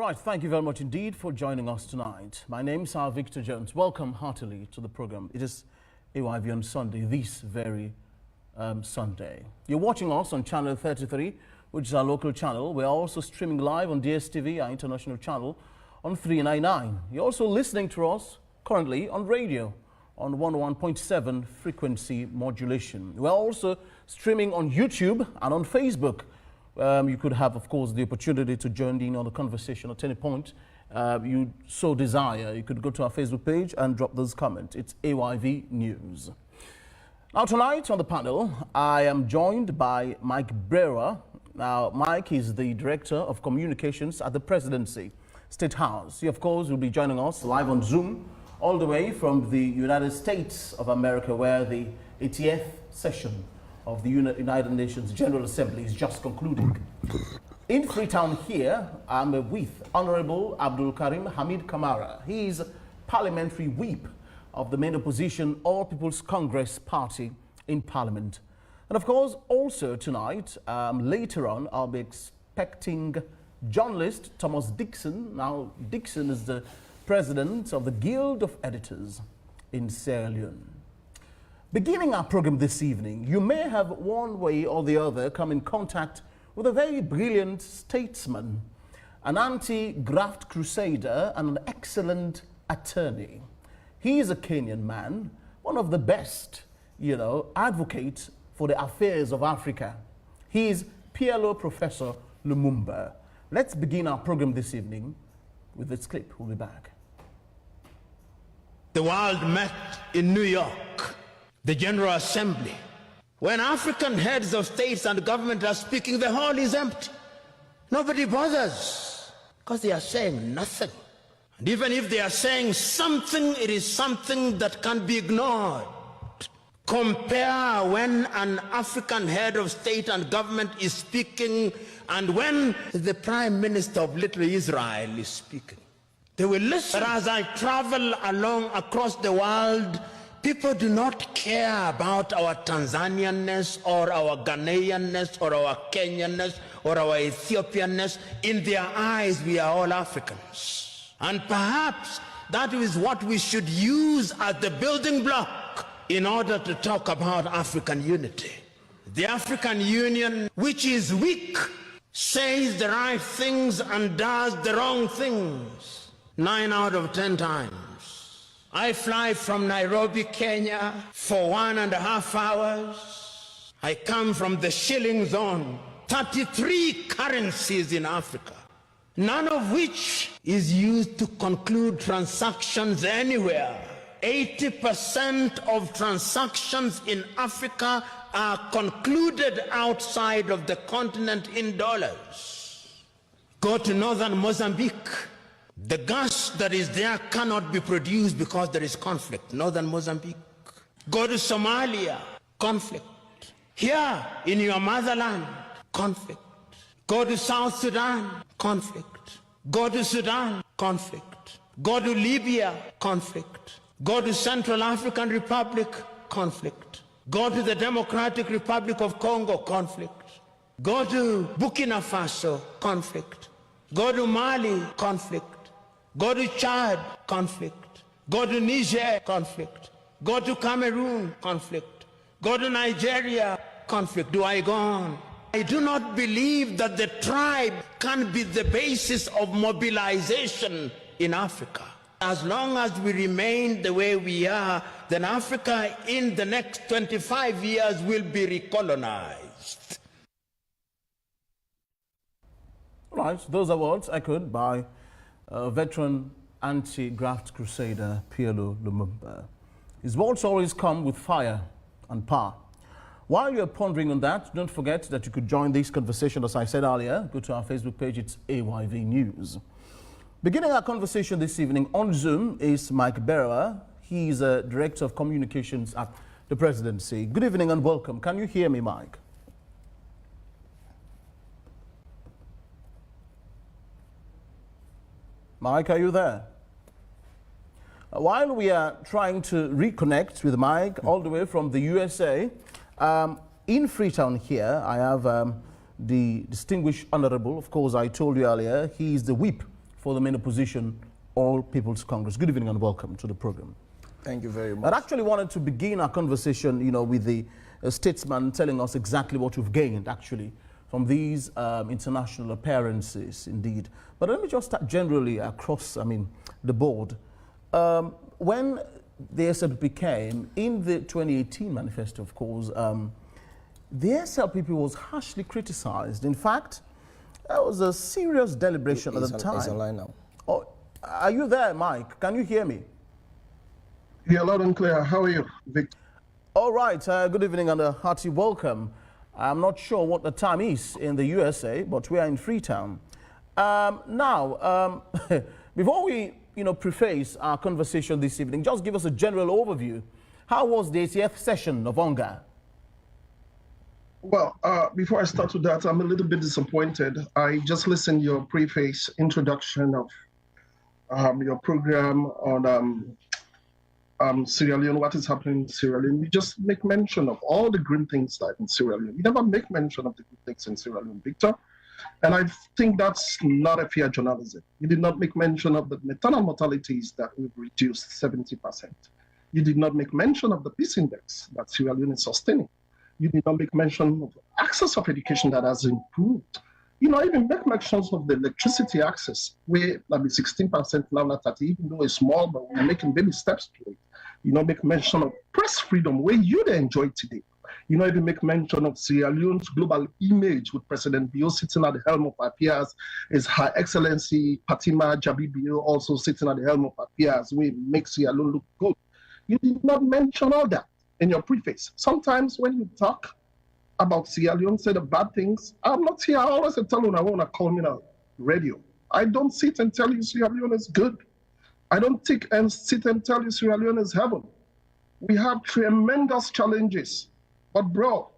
Right, thank you very much indeed for joining us tonight. My name is Victor Jones. Welcome heartily to the program. It is AYV on Sunday, this very Sunday. You're watching us on channel 33, which is our local channel. We're also streaming live on DSTV, our international channel, on 399. You're also listening to us currently on radio on 101.7 frequency modulation. We're also streaming on YouTube and on Facebook. You could have, of course, the opportunity to join in on the conversation at any point you so desire. You could go to our Facebook page and drop those comments. It's AYV News. Now, tonight on the panel, I am joined by Myk Berewa. Now, Myk is the Director of Communications at the Presidency State House. He, of course, will be joining us live on Zoom all the way from the United States of America, where the 80th session of the United Nations General Assembly is just concluding. In Freetown here, I'm with Honorable Abdul Karim Hamid Kamara. He is Parliamentary Whip of the main opposition All People's Congress Party in Parliament. And of course, also tonight, later on, I'll be expecting journalist Thomas Dixon. Now, Dixon is the president of the Guild of Editors in Sierra Leone. Beginning our program this evening, you may have one way or the other come in contact with a very brilliant statesman, an anti-graft crusader and an excellent attorney. He is a Kenyan man, one of the best, advocates for the affairs of Africa. He is PLO Professor Lumumba. Let's begin our program this evening with this clip. We'll be back. The world met in New York, the General Assembly. When African heads of states and government are speaking, the hall is empty. Nobody bothers because they are saying nothing. And even if they are saying something, it is something that can be ignored. Compare when an African head of state and government is speaking and when the Prime Minister of Little Israel is speaking. They will listen. But as I travel along across the world, people do not care about our Tanzanianness or our Ghanaianness or our Kenyanness or our Ethiopianness. In their eyes, we are all Africans. And perhaps that is what we should use as the building block in order to talk about African unity. The African Union, which is weak, says the right things and does the wrong things 9 out of 10 times. I fly from Nairobi, Kenya for 1.5 hours. I come from the shilling zone, 33 currencies in Africa, none of which is used to conclude transactions anywhere. 80% of transactions in Africa are concluded outside of the continent in dollars. Go to northern Mozambique. The gas that is there cannot be produced because there is conflict. Northern Mozambique. Go to Somalia, conflict. Here in your motherland, conflict. Go to South Sudan, conflict. Go to Sudan, conflict. Go to Libya, conflict. Go to Central African Republic, conflict. Go to the Democratic Republic of Congo, conflict. Go to Burkina Faso, conflict. Go to Mali, conflict. Go to Chad, conflict. Go to Niger, conflict. Go to Cameroon, conflict. Go to Nigeria, conflict. Do I go on? I do not believe that the tribe can be the basis of mobilization in Africa. As long as we remain the way we are, then Africa in the next 25 years will be recolonized. Right, those are words echoed by veteran anti-graft crusader PLO Lumumba. His words always come with fire and power. While you're pondering on that, don't forget that you could join this conversation, as I said earlier. Go to our Facebook page, it's AYV News. Beginning our conversation this evening on Zoom is Myk Berewa. He's a Director of Communications at the Presidency. Good evening and welcome. Can you hear me, Myk? Myk, are you there? While we are trying to reconnect with Myk all the way from the USA, in Freetown here, I have the distinguished honorable, of course, I told you earlier, he is the whip for the main opposition, All People's Congress. Good evening and welcome to the program. Thank you very much. I actually wanted to begin our conversation, with the statesman telling us exactly what we've gained, actually, from these international appearances, indeed. But let me just start generally across, the board. When the SLPP came, in the 2018 manifesto, of course, the SLPP was harshly criticized. In fact, there was a serious deliberation at the time. It's online now. Oh, are you there, Mike? Can you hear me? Yeah, loud and clear. How are you, Victor? All right. Good evening and a hearty welcome. I'm not sure what the time is in the USA, but we are in Freetown. Now, before we, preface our conversation this evening, just give us a general overview. How was the 80th session of ONGA? Well, before I start with that, I'm a little bit disappointed. I just listened to your preface introduction of your program on Sierra Leone, what is happening in Sierra Leone. You just make mention of all the green things that in Sierra Leone. You never make mention of the good things in Sierra Leone, Victor. And I think that's not a fair journalism. You did not make mention of the maternal mortalities that we've reduced 70%. You did not make mention of the peace index that Sierra Leone is sustaining. You did not make mention of access of education that has improved. Even make mentions of the electricity access, where 16% now, not 30, even though it's small, but we're making baby steps to it. Make mention of press freedom, where you enjoy today. Even make mention of Sierra Leone's global image with President Bio sitting at the helm of affairs, is Her Excellency Fatima Jabi Bio also sitting at the helm of affairs, where it makes Sierra Leone look good. You did not mention all that in your preface. Sometimes when you talk about Sierra Leone, say the bad things, I'm not here. I always tell you I want to call me on radio. I don't sit and tell you Sierra Leone is good. I don't sit and tell you Sierra Leone is heaven. We have tremendous challenges. But bro,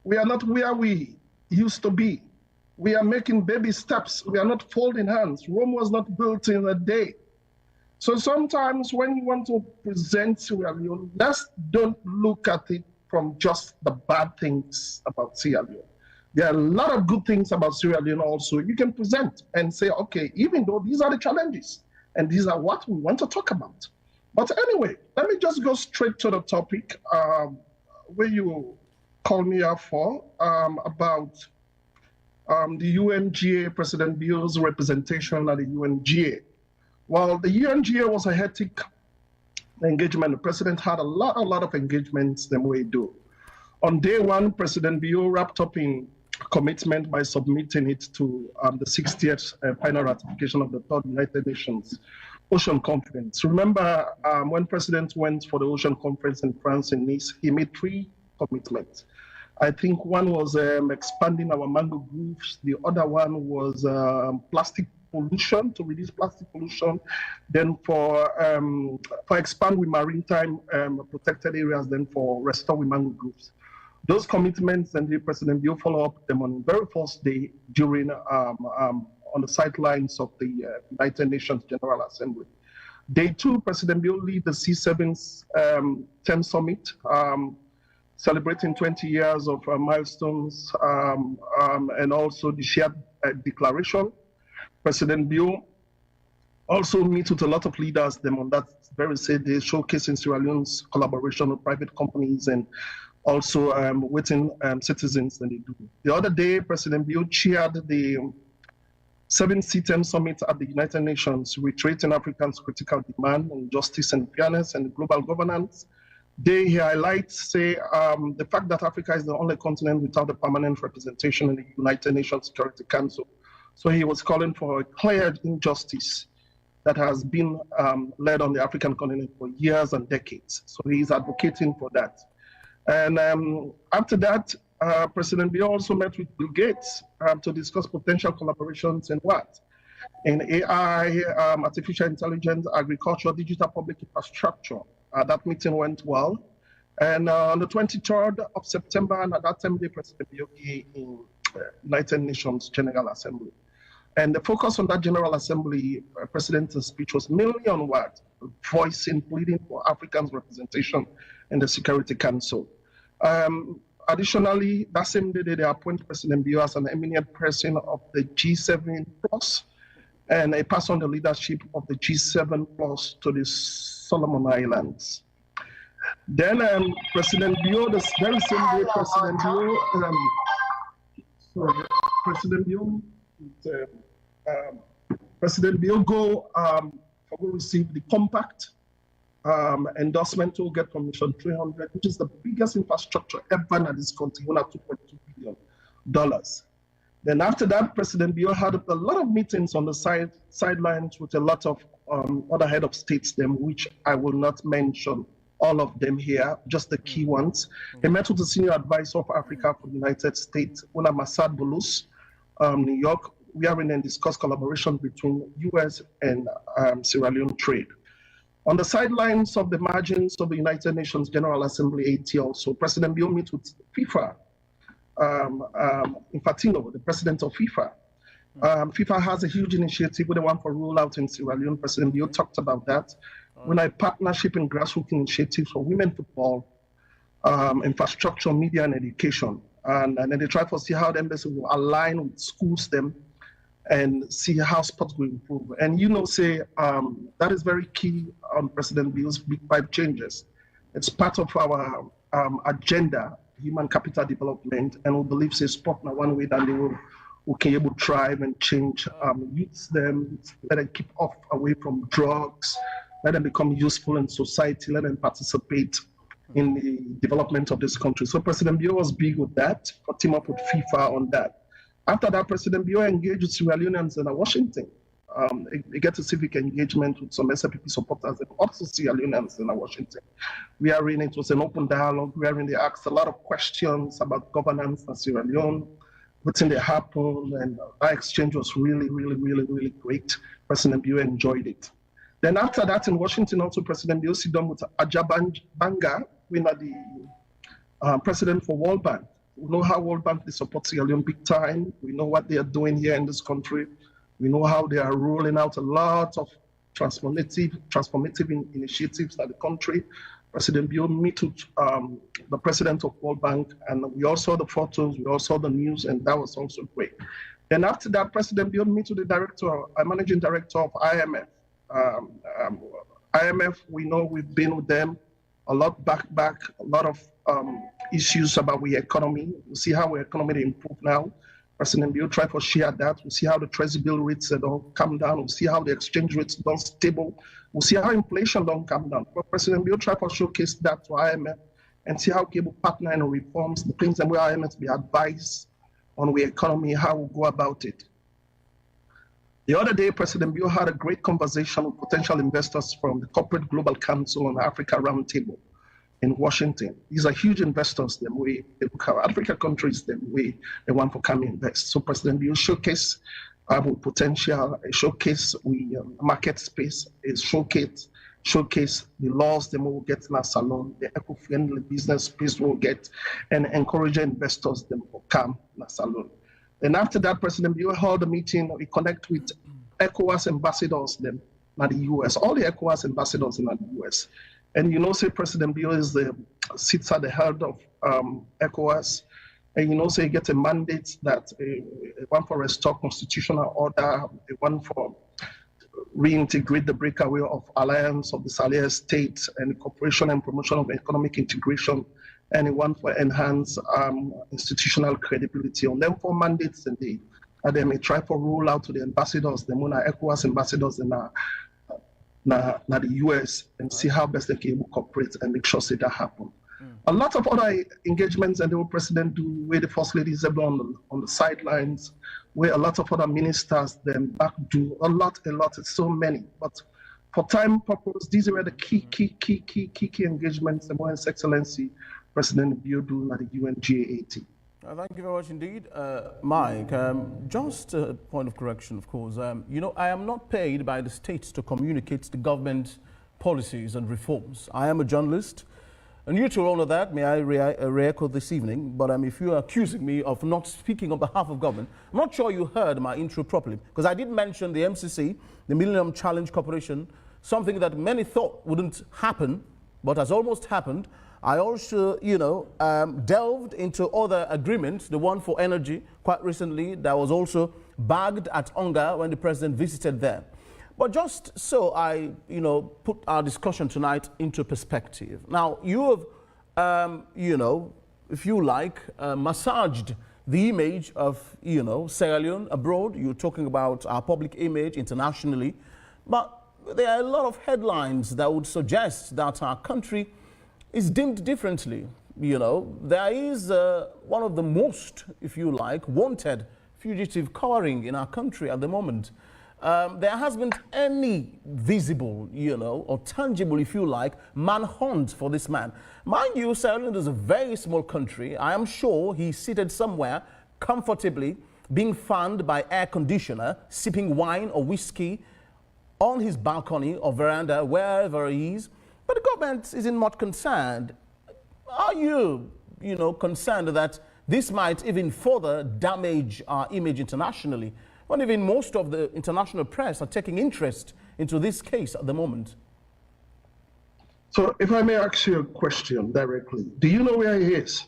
we are not where we used to be. We are making baby steps. We are not folding hands. Rome was not built in a day. So sometimes when you want to present Sierra Leone, let's don't look at it from just the bad things about Sierra Leone. There are a lot of good things about Sierra Leone also. You can present and say, okay, even though these are the challenges, and these are what we want to talk about. But anyway, let me just go straight to the topic where you called me up for about the UNGA, President Bio's representation at the UNGA. Well, the UNGA was a hectic engagement. The president had a lot of engagements than we do. On day one, President Bio wrapped up in commitment by submitting it to the 60th final ratification of the Third United Nations Ocean Conference. Remember, when President went for the Ocean Conference in France in Nice, he made 3 commitments. I think one was expanding our mangrove groves. The other one was plastic pollution, to reduce plastic pollution. Then for expand with maritime protected areas, then for restore with mangrove groves. Those commitments, and the President will follow up them on the very first day during on the sidelines of the United Nations General Assembly. Day 2, President Bill lead the C7's 10 summit, celebrating 20 years of milestones and also the shared declaration. President Bill also meet with a lot of leaders them on that very same day, showcasing Sierra Leone's collaboration with private companies and also waiting citizens that they do. The other day, President Bill chaired the 7th C10 summit at the United Nations, reiterating Africa's critical demand on justice and fairness and global governance. They highlights, the fact that Africa is the only continent without a permanent representation in the United Nations Security Council. So he was calling for a clear injustice that has been led on the African continent for years and decades. So he's advocating for that. And after that, President Bill also met with Bill Gates to discuss potential collaborations in what? In AI, artificial intelligence, agriculture, digital public infrastructure. That meeting went well. And on the 23rd of September, and at that time, the President Bill in United Nations General Assembly. And the focus on that General Assembly, President's speech was mainly on what? Voicing, pleading for Africans' representation in the Security Council. Additionally, that same day, they appoint President Bio as an eminent person of the G7 Plus, and I passed on the leadership of the G7 plus to the Solomon Islands. Then President Bio, the very same day, President Bio received the compact endorsement to get from Mission 300, which is the biggest infrastructure ever in this country, $2.2 billion. Then after that, President Bio had a lot of meetings on the sidelines with a lot of other head of states, which I will not mention all of them here, just the key ones. He met with the senior advisor of Africa for the United States, Una Masad Bulus, New York. We are in and discuss collaboration between US and Sierra Leone trade. On the sidelines of the margins of the United Nations General Assembly, AT also, President Bio met with FIFA, Infantino, the president of FIFA. FIFA has a huge initiative with the one for rollout in Sierra Leone. President Bio talked about that. When I partnership in grassroots initiatives for women football, infrastructure, media, and education. And then they try to see how the embassy will align with schools and see how sports will improve. And that is very key on President Bio's Big Five changes. It's part of our agenda, human capital development, and we believe sport in one way that they will can able to thrive and change youths, let them keep off away from drugs, let them become useful in society, let them participate in the development of this country. So President Bio was big with that, for team up with FIFA on that. After that, President Bio engaged with Sierra Leoneans in Washington. They get a civic engagement with some SLPP supporters and also Sierra Leoneans in Washington. It was an open dialogue. They asked a lot of questions about governance in Sierra Leone, what's in there happened, and our exchange was really, really, really, really great. President Bio enjoyed it. Then after that, in Washington, also President Bio sit down with Banga, the president for World Bank. We know how World Bank they support Sierra Leone big time. We know what they are doing here in this country. We know how they are rolling out a lot of transformative initiatives at the country. President Bio met with the president of World Bank, and we all saw the photos, we all saw the news, and that was also great. Then after that, President Bio met with the managing director of IMF. IMF, we know we've been with them a lot back, a lot of issues about the economy. We see how our economy improved now. President Bio tried to share that. We see how the treasury bill rates don't come down. We see how the exchange rates don't stable. We see how inflation don't come down. But President Bio tried to showcase that to IMF and see how we can partner in reforms, the things that we IMF be advised on the economy, how we go about it. The other day, President Bio had a great conversation with potential investors from the Corporate Global Council on Africa Roundtable in Washington. These are huge investors. They look at Africa countries, they want to come invest. So President Bio showcase potential, showcase market space, showcase the laws they will get in a salon, the eco-friendly business space will get, and encourage investors them to come in a salon. And after that, President Bio held a meeting. We connect with ECOWAS ambassadors in the US, all the ECOWAS ambassadors in the US. And say President Bio sits at the head of ECOWAS, and he gets a mandate that one for restore constitutional order, one for reintegrate the breakaway of alliance of the Sahel states and the cooperation and promotion of economic integration, and one for enhance institutional credibility. On them 4 mandates, and they may try to roll out to the ambassadors, the ECOWAS ambassadors in the US, and see how best they can cooperate and make sure that happen. A lot of other engagements and the president do, where the first lady is on the sidelines, where a lot of other ministers then back do a lot, it's so many. But for time purpose, these were the key engagements, the His Excellency President Bio do at the UNGAT. Thank you very much indeed. Myk, just a point of correction, of course. I am not paid by the states to communicate the government policies and reforms. I am a journalist, and you to all of that, may I re-echo this evening, but if you are accusing me of not speaking on behalf of government, I'm not sure you heard my intro properly, because I did mention the MCC, the Millennium Challenge Corporation, something that many thought wouldn't happen, but has almost happened. I also, delved into other agreements, the one for energy quite recently that was also bagged at Onga when the president visited there. But just so I, put our discussion tonight into perspective. Now, you have, if you like, massaged the image of, Sierra Leone abroad. You're talking about our public image internationally. But there are a lot of headlines that would suggest that our country is deemed differently. There is one of the most, if you like, wanted fugitive covering in our country at the moment. There hasn't been any visible, or tangible, if you like, manhunt for this man. Mind you, Sierra Leone is a very small country. I am sure he's seated somewhere comfortably, being fanned by air conditioner, sipping wine or whiskey on his balcony or veranda, wherever he is. But the government isn't much concerned. Are you, concerned that this might even further damage our image internationally, when even most of the international press are taking interest into this case at the moment? So if I may ask you a question directly, do you know where he is?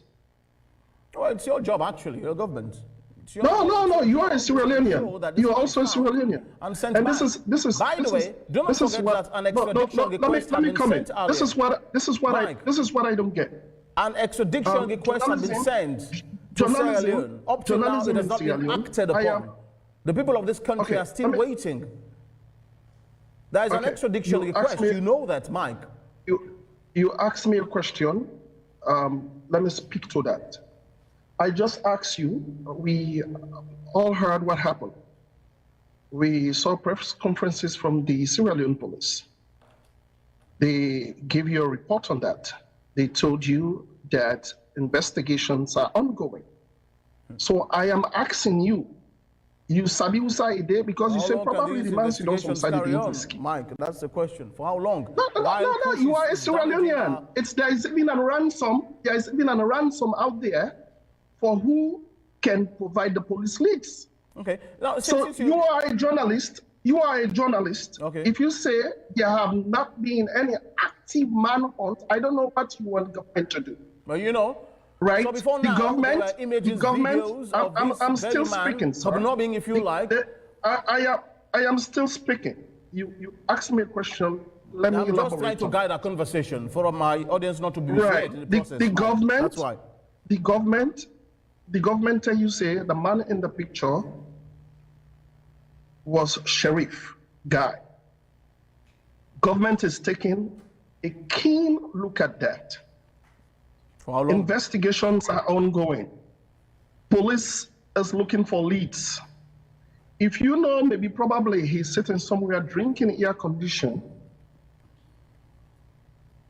Well, it's your job, actually, your government. No, you are a Sierra Leonean. You are also a Sierra Leonean. And this is by the way, do not forget that an extradition request has been sent earlier. This is what I don't get. An extradition request has been sent to Sierra Leone. Up to now, it has not been acted upon. The people of this country are still waiting. There is an extradition request. You know that, Myk. You asked me a question. Let me speak to that. I just asked you, we all heard what happened. We saw press conferences from the Sierra Leone police. They gave you a report on that. They told you that investigations are ongoing. So I am asking you, you sabi usa because you say probably the man don't carry on, Myk, that's the question. For how long? No, you are a Sierra Leonean. There is even a ransom. There is even a ransom out there for who can provide the police leads. Okay. Now, so you are a journalist. You are a journalist. Okay. If you say there have not been any active manhunt, I don't know what you want the government to do. Well, right? So before now, the government. I'm still speaking, sir. Absorbing, if you like. I am still speaking. You asked me a question. Let me elaborate. I'm just trying to guide our conversation for my audience not to be misled in the process. The government. That's why. The government, you say the man in the picture was sheriff guy. Government is taking a keen look at that. For how long? Investigations are ongoing. Police is looking for leads. If you know, maybe probably he's sitting somewhere drinking air condition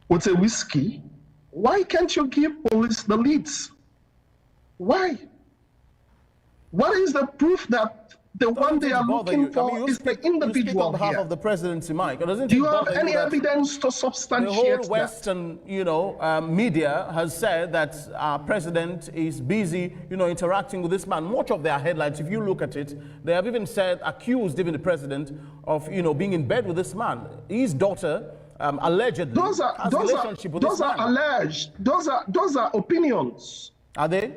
with a whiskey, why can't you give police the leads? Why? What is the proof that the one they are looking for is the individual you speak on behalf here? of the presidency, Myk. Do you have any evidence to substantiate the whole Western, media has said that our president is busy, interacting with this man. Much of their headlines, if you look at it, they have even accused even the president of, being in bed with this man. His daughter allegedly has a relationship with this man. Those are opinions. Are they?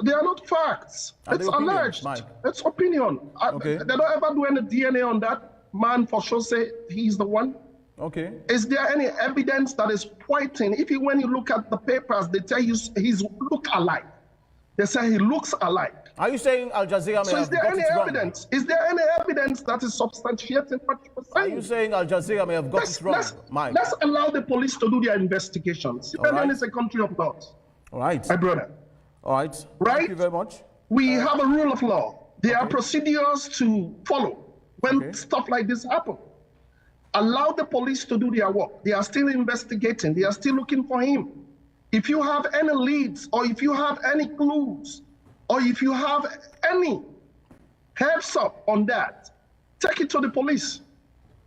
They are not facts. It's alleged. It's opinion. Okay. They don't ever do any DNA on that man for sure say he's the one. Okay. Is there any evidence that is pointing? When you look at the papers, they tell you he's look alike. They say he looks alike. Are you saying Al Jazeera may have got it wrong? Is there any evidence that is substantiating what you're saying? Are you saying Al Jazeera may have got it wrong, Myk? Let's allow the police to do their investigations. Sierra Leone is a country of laws. All right. My brother. All right. Right? Thank you very much. We have a rule of law. There are procedures to follow when stuff like this happens. Allow the police to do their work. They are still investigating. They are still looking for him. If you have any leads, or if you have any clues, or if you have any heads up on that, take it to the police.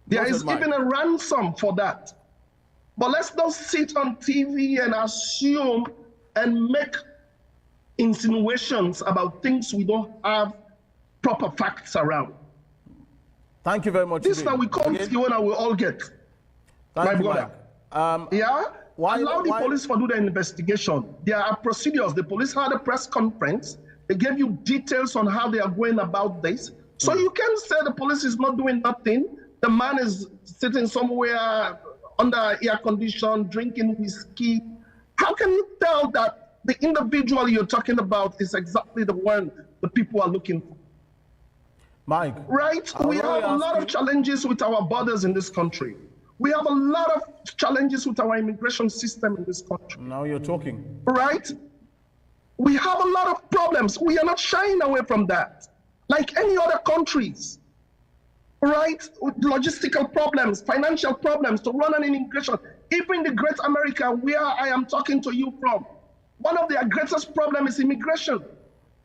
There is even a ransom for that. But let's not sit on TV and assume and make insinuations about things we don't have proper facts around. Thank you very much. This now we call you and I will all get. Thank my you, brother. Allow the police to do the investigation. There are procedures. The police had a press conference. They gave you details on how they are going about this. So you can't say the police is not doing nothing. The man is sitting somewhere under air condition, drinking whiskey. How can you tell that the individual you're talking about is exactly the one the people are looking for? Myk. Right? We have a lot of challenges with our borders in this country. We have a lot of challenges with our immigration system in this country. Now you're talking. Right? We have a lot of problems. We are not shying away from that. Like any other countries. Right? With logistical problems, financial problems to run an immigration. Even the great America, where I am talking to you from, one of their greatest problems is immigration.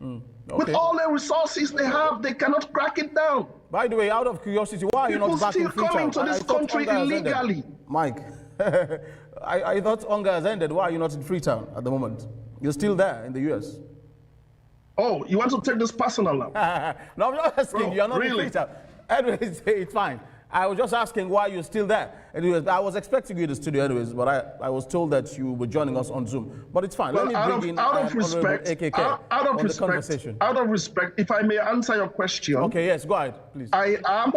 Okay. With all the resources they have, they cannot crack it down. By the way, out of curiosity, why are you not back in People still coming to this country illegally. Myk, I thought hunger has ended. Why are you not in Freetown at the moment? You're still there in the US. Oh, you want to take this personal now? No, I'm not asking. Bro, You're not really? in Freetown. Anyways, it's fine. I was just asking why you're still there. Anyways, I was expecting you in the studio anyways, but I was told that you were joining us on Zoom. But it's fine. Well, Let me bring in out of respect, the conversation. Out of respect, if I may answer your question. Okay, yes, go ahead, please. I am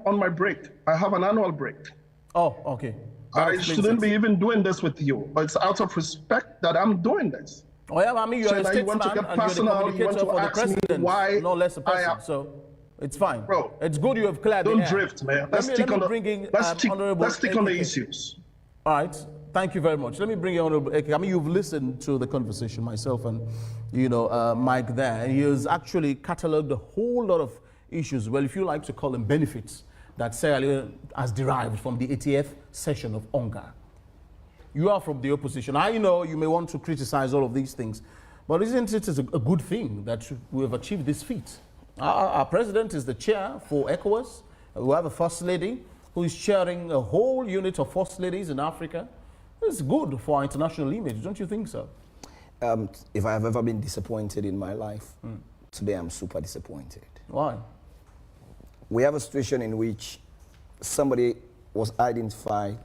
on my break. I have an annual break. Oh, okay. I shouldn't be even doing this with you, but it's out of respect that I'm doing this. Oh yeah, I mean, you're So a now you want to statesman get and you're the personal, you communicator want to for the ask me president, why no less a I person. am- So it's fine. Bro, it's good you have cleared the Don't air. drift, man. Let's stick on the issues. All right, thank you very much. Let me bring you Honorable Eke. I mean, you've listened to the conversation, myself and, Myk there. And he has actually catalogued a whole lot of issues, well, if you like to call them benefits, that Sierra Leone has derived from the 80th session of UNGA. You are from the opposition. I know you may want to criticize all of these things, but isn't it a good thing that we have achieved this feat? Our president is the chair for ECOWAS. We have a first lady who is chairing a whole unit of first ladies in Africa. It's good for our international image, don't you think so? If I have ever been disappointed in my life, today I'm super disappointed. Why? We have a situation in which somebody was identified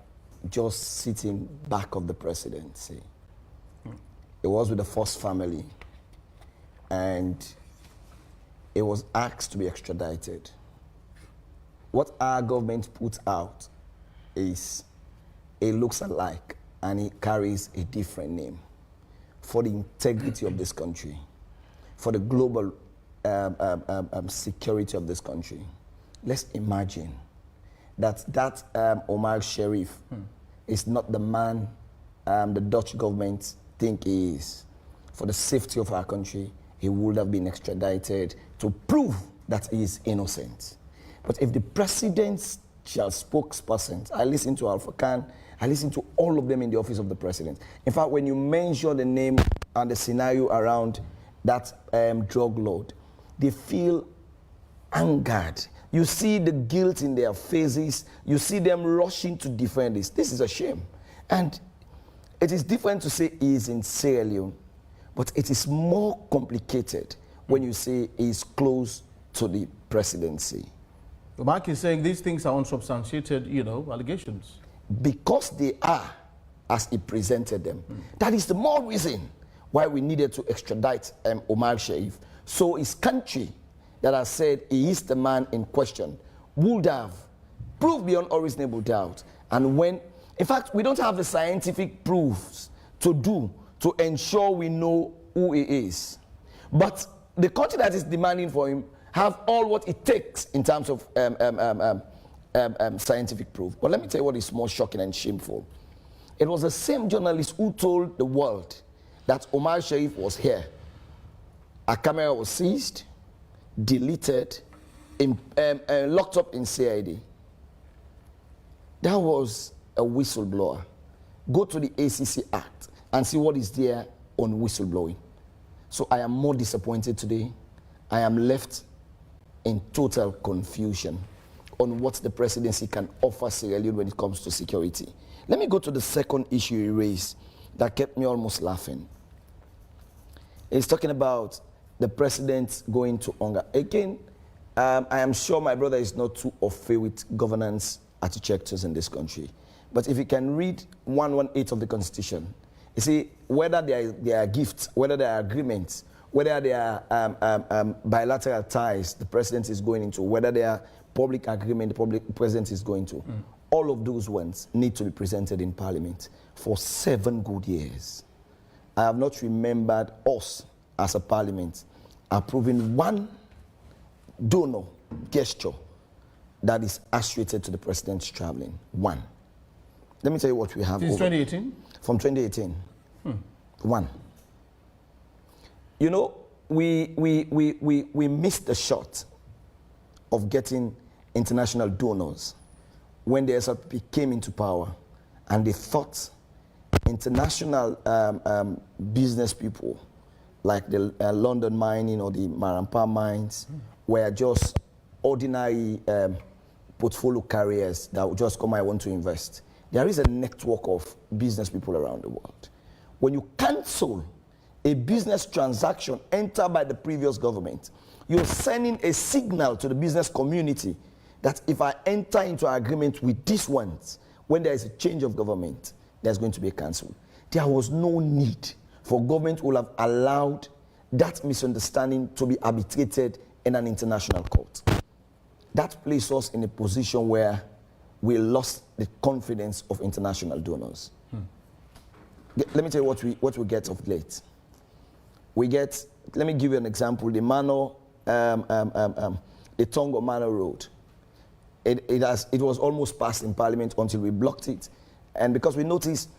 just sitting back of the presidency. It was with the first family, and it was asked to be extradited. What our government put out is it looks alike and it carries a different name for the integrity of this country, for the global security of this country. Let's imagine that Omar Sharif is not the man the Dutch government think he is. For the safety of our country, he would have been extradited to prove that he is innocent. But if the president's spokesperson, I listen to Alpha Khan, I listen to all of them in the office of the president. In fact, when you mention the name and the scenario around that drug lord, they feel angered. You see the guilt in their faces. You see them rushing to defend this. This is a shame. And it is different to say he is in Sierra Leone, but it is more complicated when you say he is close to the presidency. Myk is saying these things are unsubstantiated, allegations. Because they are, as he presented them. That is the more reason why we needed to extradite Omar Sharif. So his country that has said he is the man in question would have proved beyond all reasonable doubt. And when, in fact, we don't have the scientific proofs to ensure we know who he is. But the country that is demanding for him have all what it takes in terms of scientific proof. But let me tell you what is more shocking and shameful. It was the same journalist who told the world that Omar Sharif was here. A camera was seized, deleted, locked up in CID. That was a whistleblower. Go to the ACC Act and see what is there on whistleblowing. So I am more disappointed today. I am left in total confusion on what the presidency can offer Sierra Leone when it comes to security. Let me go to the second issue you raised that kept me almost laughing. It's talking about the president going to UNGA. Again, I am sure my brother is not too au fait with governance architectures in this country. But if you can read 118 of the Constitution, you see, whether there are gifts, whether there are agreements, whether they are bilateral ties the president is going into, whether they are public agreement the president is going to, all of those ones need to be presented in Parliament for 7 good years. I have not remembered us as a Parliament approving one donor gesture that is associated to the president's traveling. One. Let me tell you what we have. Since 2018? From 2018. One. You know, we missed the shot of getting international donors when the SLP came into power, and they thought international business people like the London mining or the Marampa mines were just ordinary portfolio carriers that would just come, I want to invest. There is a network of business people around the world. When you cancel a business transaction entered by the previous government, you're sending a signal to the business community that if I enter into an agreement with these ones, when there is a change of government, there's going to be a cancel. There was no need for government would have allowed that misunderstanding to be arbitrated in an international court. That placed us in a position where we lost the confidence of international donors. Let me tell you what we get of late. We get, let me give you an example, the Mano, the Tongo Mano Road. It was almost passed in Parliament until we blocked it. And because we noticed,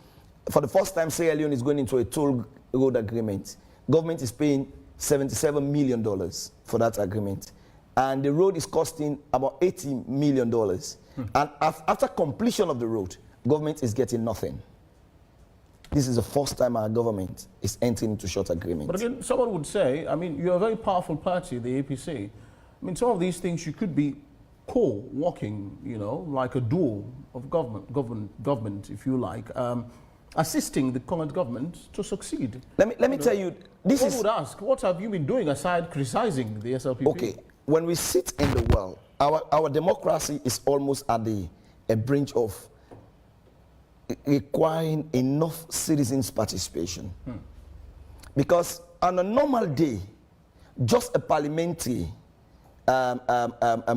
for the first time, Sierra Leone is going into a toll road agreement. Government is paying $77 million for that agreement. And the road is costing about $80 million. And after completion of the road, government is getting nothing. This is the first time our government is entering into short agreements. But again, someone would say, I mean, you're a very powerful party, the APC. I mean, some of these things you could be co-working, you know, like a duo of government, if you like, assisting the current government to succeed. Let me tell you, this one is... would ask, what have you been doing aside criticizing the SLPP? Okay, when we sit in the world, our democracy is almost at a branch of requiring enough citizens' participation. Because on a normal day, just a parliamentary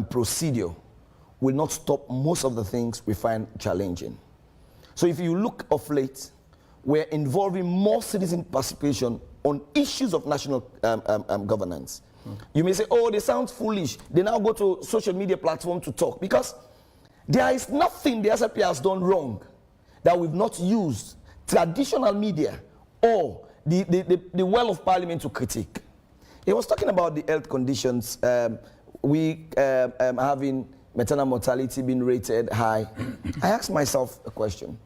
procedure will not stop most of the things we find challenging. So if you look of late, we're involving more citizen participation on issues of national governance. You may say, oh, they sound foolish. They now go to social media platform to talk. Because there is nothing the SLP has done wrong that we've not used traditional media or the well of Parliament to critique. He was talking about the health conditions. We having maternal mortality being rated high. I asked myself a question.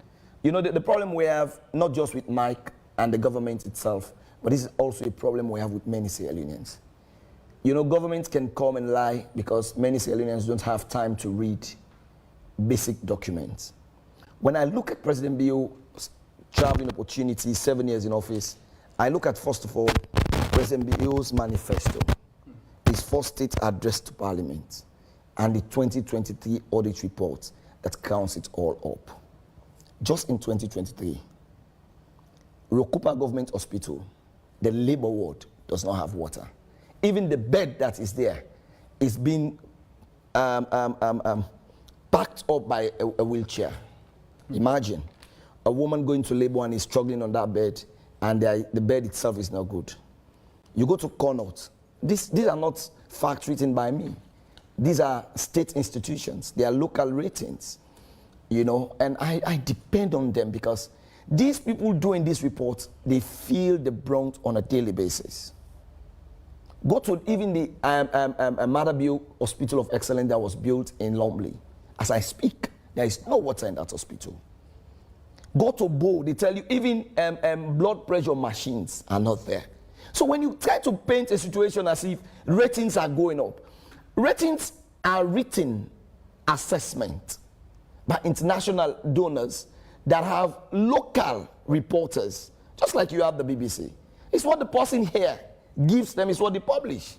You know, the problem we have, not just with Myk and the government itself, but this is also a problem we have with many Sierra Leoneans. You know, governments can come and lie because many Sierra Leoneans don't have time to read basic documents. When I look at President Bio's traveling opportunity, 7 years in office, I look at, first of all, President Bio's manifesto, his first state address to Parliament, and the 2023 audit report that counts it all up. Just in 2023, Rokupa Government Hospital, the labor ward, does not have water. Even the bed that is there is being packed up by a wheelchair. Imagine a woman going to labor and is struggling on that bed, and the bed itself is not good. You go to Connaught. These are not facts written by me. These are state institutions. They are local ratings, you know, and I depend on them because these people doing these reports, they feel the brunt on a daily basis. Go to even the Madabio Hospital of Excellence that was built in Lumley. As I speak, there is no water in that hospital. Go to Bo, they tell you even blood pressure machines are not there. So when you try to paint a situation as if ratings are going up, ratings are written assessment by international donors that have local reporters, just like you have the BBC. It's what the person here gives them, is what they publish.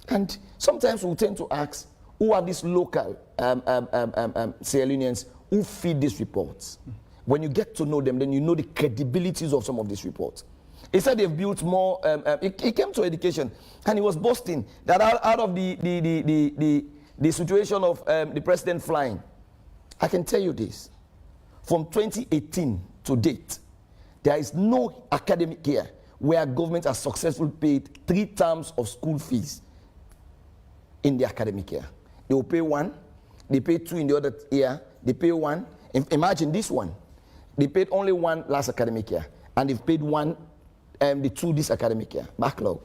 And sometimes we tend to ask, who are these local Sierra Leoneans who feed these reports? When you get to know them, then you know the credibilities of some of these reports. He said they've built more. He came to education, and he was boasting that out of the situation of the president flying, I can tell you this: from 2018 to date, there is no academic year where government has successfully paid 3 terms of school fees in the academic year. They will pay 1, they pay 2 in the other year, they pay 1. Imagine this one. They paid only 1 last academic year, and they've paid 1, the 2 this academic year. Backlog.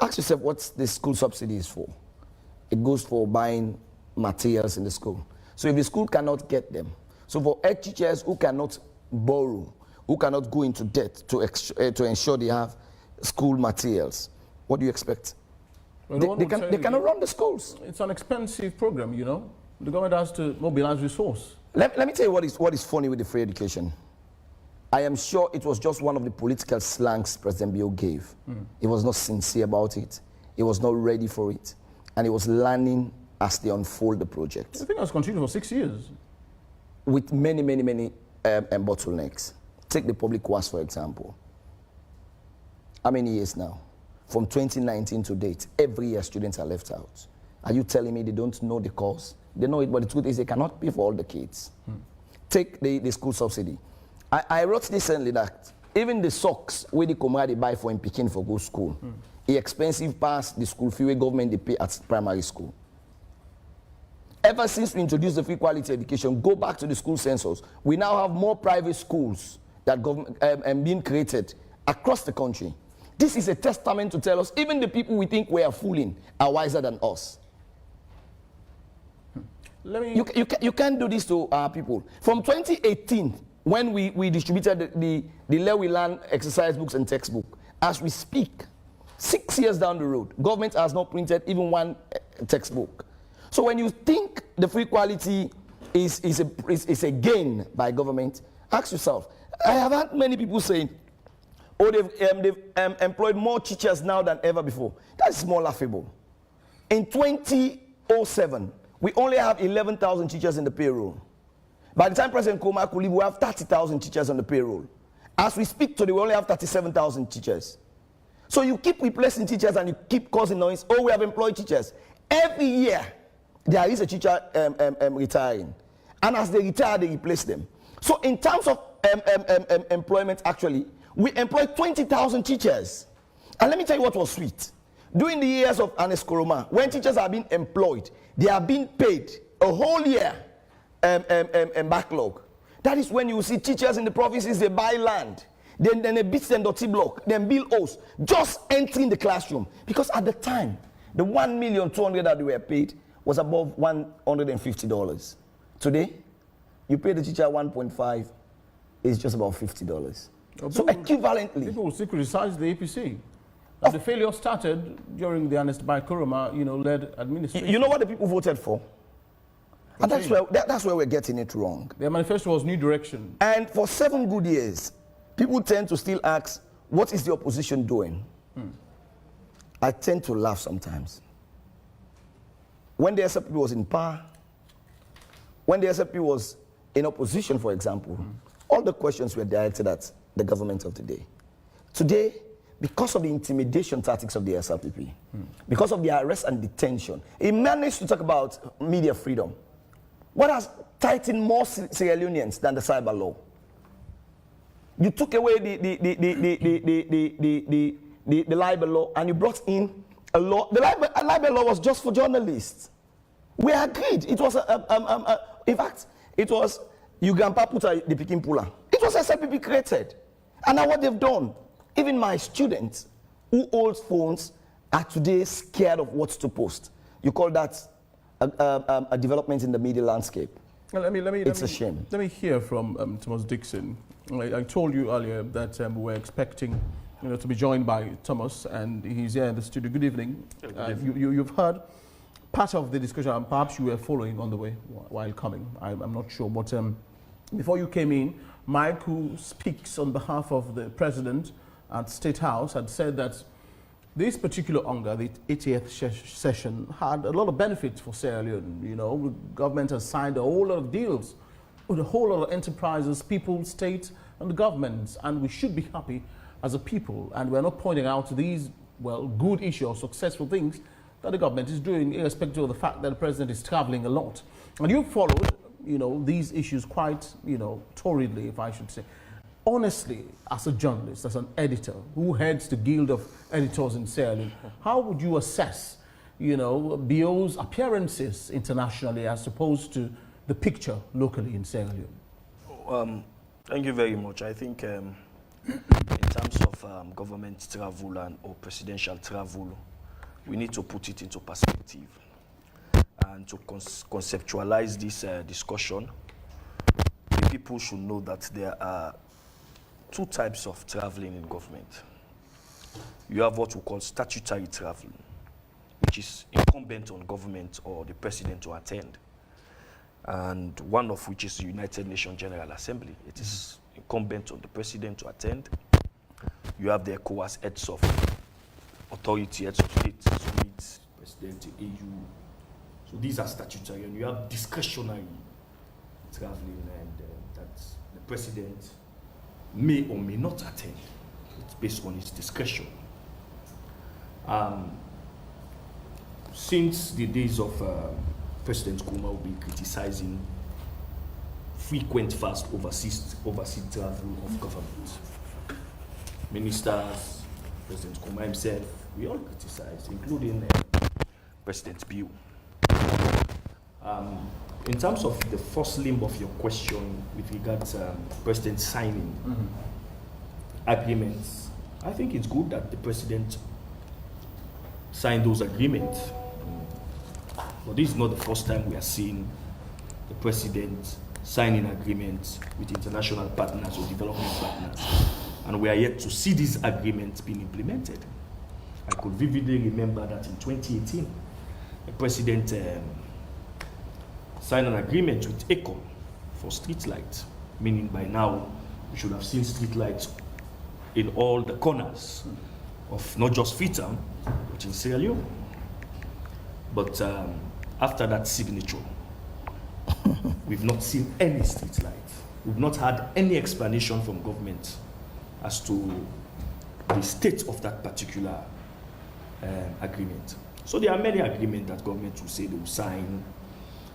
Ask yourself what the school subsidy is for. It goes for buying materials in the school. So if the school cannot get them, so for head teachers who cannot borrow, who cannot go into debt to ensure they have school materials, what do you expect? Well, they cannot run the schools. It's an expensive program, you know. The government has to mobilize resource. Let me tell you what is funny with the free education. I am sure it was just one of the political slangs President Bill gave. He was not sincere about it. He was not ready for it. And he was learning as they unfold the project. I think that's continued for 6 years. With many bottlenecks. Take the public course, for example. How many years now? From 2019 to date, every year students are left out. Are you telling me they don't know the course? They know it, but the truth is they cannot pay for all the kids. Take the school subsidy. I wrote recently that even the socks where the comrade buy for in Peking for go school, is expensive past the school fee where government they pay at primary school. Ever since we introduced the free quality education, go back to the school census, we now have more private schools that government being created across the country. This is a testament to tell us even the people we think we are fooling are wiser than us. You can't do this to our people. From 2018, when we distributed the Let We Learn exercise books and textbook, as we speak, 6 years down the road, government has not printed even 1 textbook. So when you think the free quality is a gain by government, ask yourself. I have had many people saying, oh, they've employed more teachers now than ever before. That's more laughable. In 2007, we only have 11,000 teachers in the payroll. By the time President Nkrumah could leave, we have 30,000 teachers on the payroll. As we speak today, we only have 37,000 teachers. So you keep replacing teachers and you keep causing noise. Oh, we have employed teachers. Every year, there is a teacher retiring. And as they retire, they replace them. So in terms of employment, actually, we employ 20,000 teachers. And let me tell you what was sweet. During the years of Ernest Koroma, when teachers are being employed, they are being paid a whole year backlog. That is when you see teachers in the provinces, they buy land, then they beat them dirty block, then build house, just entering the classroom. Because at the time, the $1,200,000 that they were paid was above $150. Today, you pay the teacher 1.5, it's just about $50. So equivalently, people will still criticize the APC. The failure started during the Ernest Koroma, led administration. You know what the people voted for? And that's where we're getting it wrong. Their manifesto was new direction. And for 7 good years, people tend to still ask, what is the opposition doing? I tend to laugh sometimes. When the SLP was in power, when the SLP was in opposition, for example, all the questions were directed at the government of the day. Today, because of the intimidation tactics of the SLPP, because of the arrest and detention, it managed to talk about media freedom. What has tightened more Sierra Leoneans than the cyber law? You took away the libel law and you brought in a law. The libel law was just for journalists. We agreed. It was, in fact, it was you grandpa put the picking puller. It was SLPP created. And now what they've done, even my students who hold phones are today scared of what to post. You call that a development in the media landscape. Well, it's a shame. Let me hear from Thomas Dixon. I told you earlier that we were expecting to be joined by Thomas, and he's here in the studio. Good evening. You've heard part of the discussion, and perhaps you were following on the way while coming. I'm not sure. But before you came in, Myk, who speaks on behalf of the president at State House, had said that this particular UNGA, the 80th session, had a lot of benefits for Sierra Leone. The government has signed a whole lot of deals with a whole lot of enterprises, people, state, and the governments, and we should be happy as a people, and we're not pointing out these, well, good issues or successful things that the government is doing, irrespective of the fact that the president is traveling a lot. And you've followed, these issues quite, torridly, if I should say. Honestly, as a journalist, as an editor who heads the Guild of Editors in Sierra Leone, how would you assess, BO's appearances internationally as opposed to the picture locally in Sierra Leone? Thank you very much. I think in terms of government travel or presidential travel, we need to put it into perspective. And to conceptualize this discussion, the people should know that there are two types of traveling in government. You have what we call statutory traveling, which is incumbent on government or the president to attend, and one of which is the United Nations General Assembly. It is incumbent on the president to attend. You have the ECOWAS heads of authority, heads of state, summits, president, the EU. So these are statutory, and you have discretionary traveling, and that the president may or may not attend. It's based on his discretion. Since the days of President Kuma, will be criticizing frequent, fast overseas travel of government. Ministers, President Kuma himself, we all criticize, including President Biu. In terms of the first limb of your question with regard to President signing agreements, I think it's good that the President signed those agreements. But this is not the first time we are seeing the President signing agreements with international partners or development partners. And we are yet to see these agreements being implemented. I could vividly remember that in 2018, the President signed an agreement with ECON for street lights, meaning by now we should have seen street lights in all the corners of not just Freetown, but in Sierra Leone. But after that signature, we've not seen any street lights. We've not had any explanation from government as to the state of that particular agreement. So there are many agreements that government will say they will sign.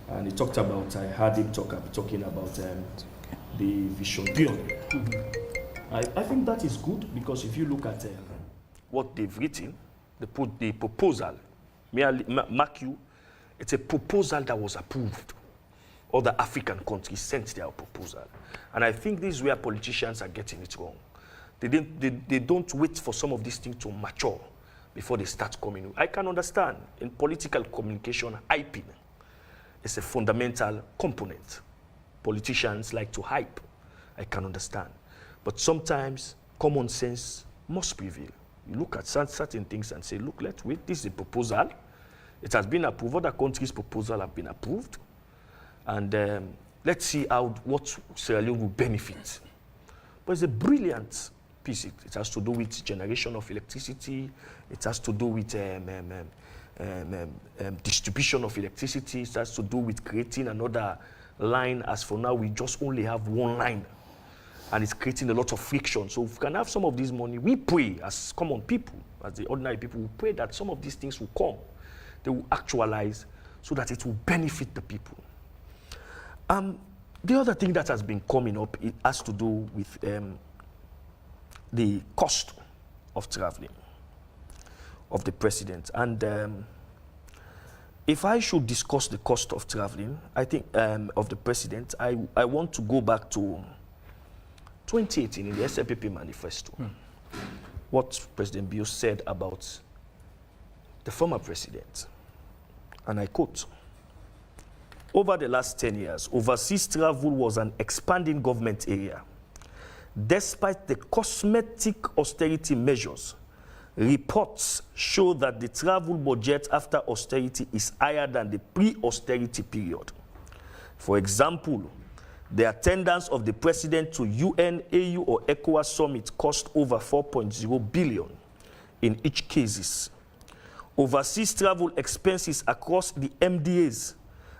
And he talked about, I heard him talking about the Vision Beyond. I think that is good, because if you look at what they've written, the proposal, mark you, it's a proposal that was approved. Other African countries sent their proposal. And I think this is where politicians are getting it wrong. They don't wait for some of these things to mature before they start coming. I can understand in political communication, hyping is a fundamental component. Politicians like to hype. I can understand. But sometimes common sense must prevail. You look at certain things and say, look, let's wait. This is a proposal. It has been approved. Other countries' proposals have been approved. And let's see what Sierra Leone will benefit. But it's a brilliant piece. It has to do with generation of electricity. It has to do with distribution of electricity. It has to do with creating another line. As for now, we just only have one line. And it's creating a lot of friction. So if we can have some of this money, we pray as common people, as the ordinary people, we pray that some of these things will come. They will actualize so that it will benefit the people. The other thing that has been coming up, it has to do with the cost of traveling of the president. And if I should discuss the cost of traveling, I think of the president, I want to go back to 2018 in the SLPP manifesto. What President Biyo said about the former president. And I quote, "Over the last 10 years, overseas travel was an expanding government area. Despite the cosmetic austerity measures, reports show that the travel budget after austerity is higher than the pre-austerity period. For example, the attendance of the president to UN, AU, or ECOWAS summit cost over 4.0 billion in each cases. Overseas travel expenses across the MDAs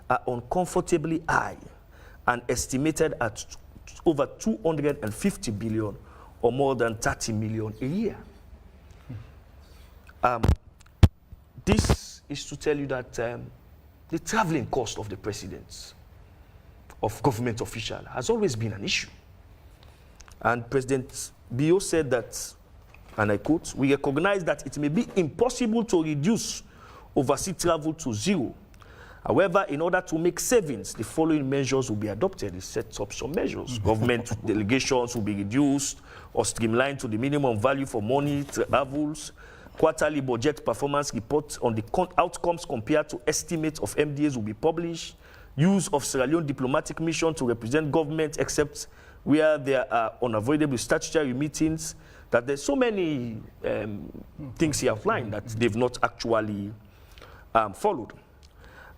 are uncomfortably high and estimated at over 250 billion or more than 30 million a year. This is to tell you that the traveling cost of the presidents, of government official, has always been an issue. And President Bio said that, and I quote, "We recognize that it may be impossible to reduce overseas travel to zero. However, in order to make savings, the following measures will be adopted." He sets up some measures. Government delegations will be reduced or streamlined to the minimum value for money travels. Quarterly budget performance reports on the outcomes compared to estimates of MDAs will be published. Use of Sierra Leone diplomatic mission to represent government except where there are unavoidable statutory meetings. That there's so many things he outlined that they've not actually followed.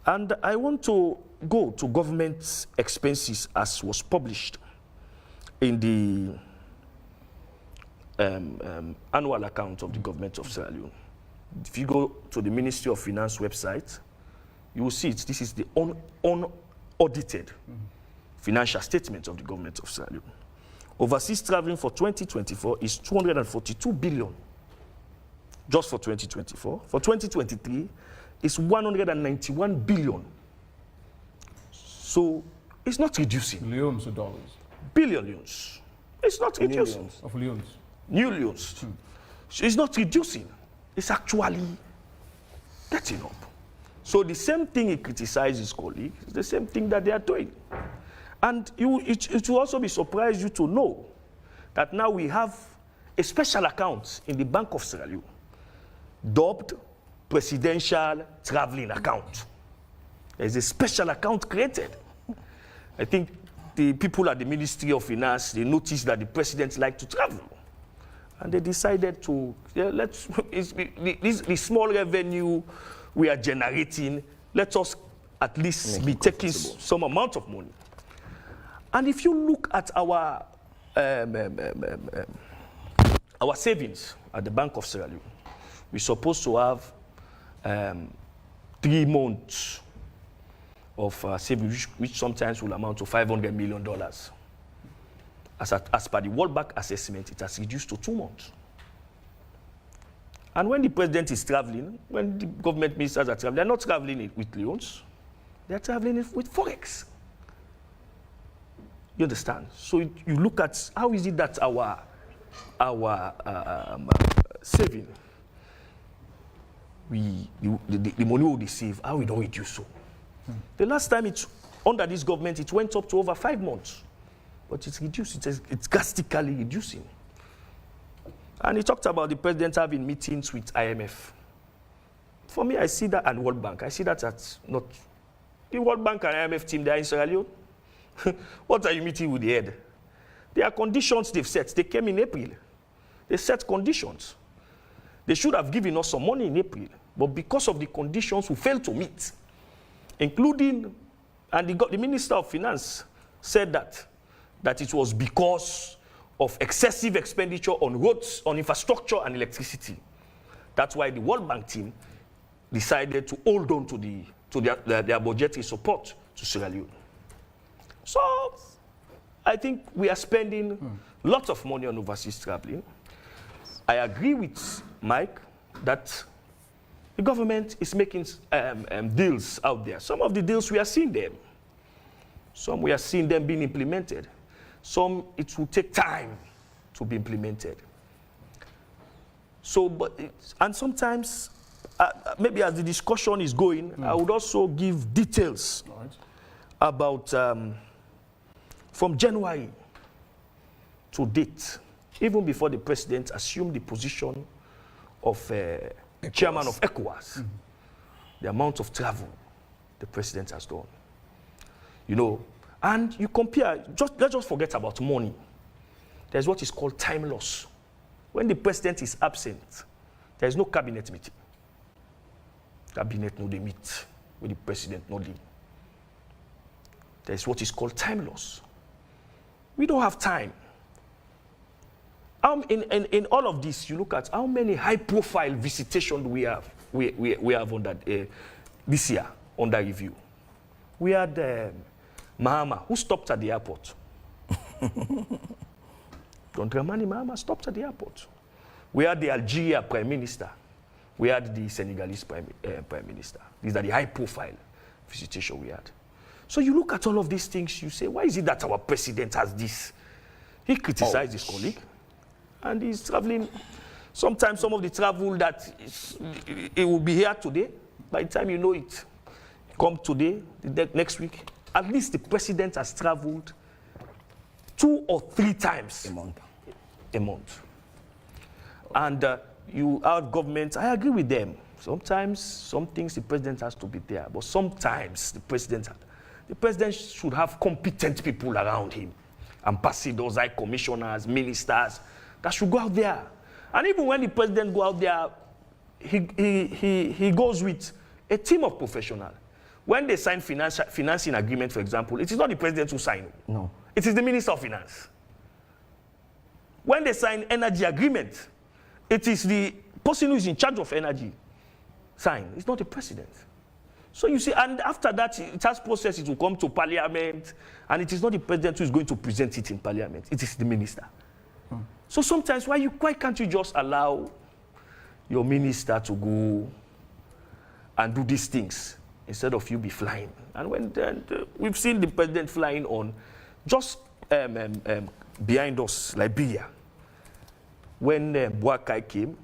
And I want to go to government expenses as was published in the annual account of the government of Sierra Leone. If you go to the Ministry of Finance website, you will see it. This is the unaudited financial statement of the government of Sierra Leone. Overseas traveling for 2024 is 242 billion, just for 2024. For 2023, it's 191 billion. So it's not reducing. Leones or dollars? Billions. It's not reducing. Of leones. New leons. So it's not reducing. It's actually getting up. So the same thing he criticizes his colleagues is the same thing that they are doing. And it will also be surprised you to know that now we have a special account in the Bank of Sierra Leone, dubbed Presidential Traveling Account. There's a special account created. I think the people at the Ministry of Finance, they noticed that the presidents like to travel. And they decided to, the small revenue we are generating, let us at least be taking some amount of money. And if you look at our savings at the Bank of Sierra Leone, we're supposed to have 3 months of savings, which sometimes will amount to $500 million. As per the World Bank assessment, it has reduced to 2 months. And when the president is traveling, when the government ministers are traveling, they're not traveling with leones, they're traveling with forex. You understand? So you look at how is it that our saving, the money we receive, how we don't reduce so. The last time it's under this government, it went up to over 5 months. But it's reduced, it's drastically reducing. And he talked about the president having meetings with IMF. For me, I see that, and World Bank, I see that as not, the World Bank and IMF team, they are in Sierra Leone. What are you meeting with the head? There are conditions they've set. They came in April. They set conditions. They should have given us some money in April, but because of the conditions we failed to meet, including, and the Minister of Finance said that it was because of excessive expenditure on roads, on infrastructure and electricity. That's why the World Bank team decided to hold on to their budgetary support to Sierra Leone. So I think we are spending lots of money on overseas traveling. I agree with Myk that the government is making deals out there. Some of the deals we are seeing them. Some we are seeing them being implemented. Some it will take time to be implemented. So, and sometimes, maybe as the discussion is going, I would also give details about from January to date, even before the president assumed the position of chairman of ECOWAS, the amount of travel the president has done. You know, and you compare, let's just forget about money. There's what is called time loss. When the president is absent, there is no cabinet meeting. Cabinet no they meet with the president no they. There's what is called time loss. We don't have time. In all of this, you look at how many high-profile visitations we have under this year under review. We had Mahama, who stopped at the airport. John Dramani Mahama stopped at the airport. We had the Algeria Prime Minister. We had the Senegalese Prime Minister. These are the high-profile visitation we had. So you look at all of these things, you say, why is it that our president has this? He criticized his colleague, and he's traveling. Sometimes some of the travel that it will be here today, by the time you know it, come today, the next week, at least the president has traveled 2 or 3 times a month. And you our government, I agree with them. Sometimes some things the president has to be there, but sometimes the president should have competent people around him, ambassadors, high commissioners, ministers, that should go out there. And even when the president go out there, he goes with a team of professionals. When they sign financing agreement, for example, it is not the president who signs. No. It is the Minister of Finance. When they sign energy agreement, it is the person who is in charge of energy sign. It's not the president. So you see, and after that, it has process, it will come to parliament, and it is not the president who is going to present it in parliament. It is the minister. So sometimes, why can't you just allow your minister to go and do these things instead of you be flying? And we've seen the president flying on just behind us, Liberia. When Boakai came,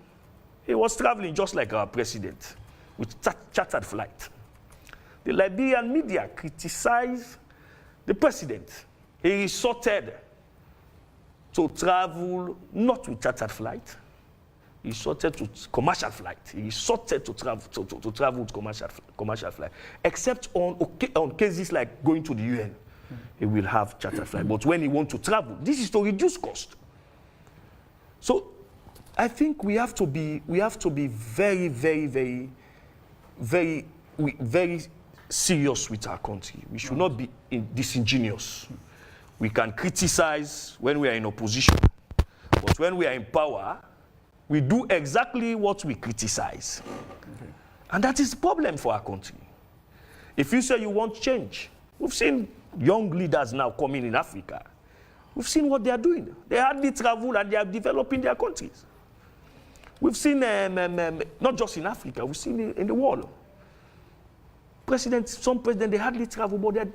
he was traveling just like our president with chartered flight. The Liberian media criticized the president. He resorted to travel not with chartered flight. He resorted to commercial flight. He resorted to travel with commercial flight, except on cases like going to the UN. He will have chartered flight. But when he wants to travel, this is to reduce cost. So I think we have to be very, very, very, very, very serious with our country. We should not be disingenuous. We can criticize when we are in opposition, but when we are in power, we do exactly what we criticize. Okay. And that is the problem for our country. If you say you want change, we've seen young leaders now coming in Africa. We've seen what they are doing. They hardly travel and they are developing their countries. We've seen, not just in Africa, we've seen it in the world. Some presidents, they hardly travel, but they are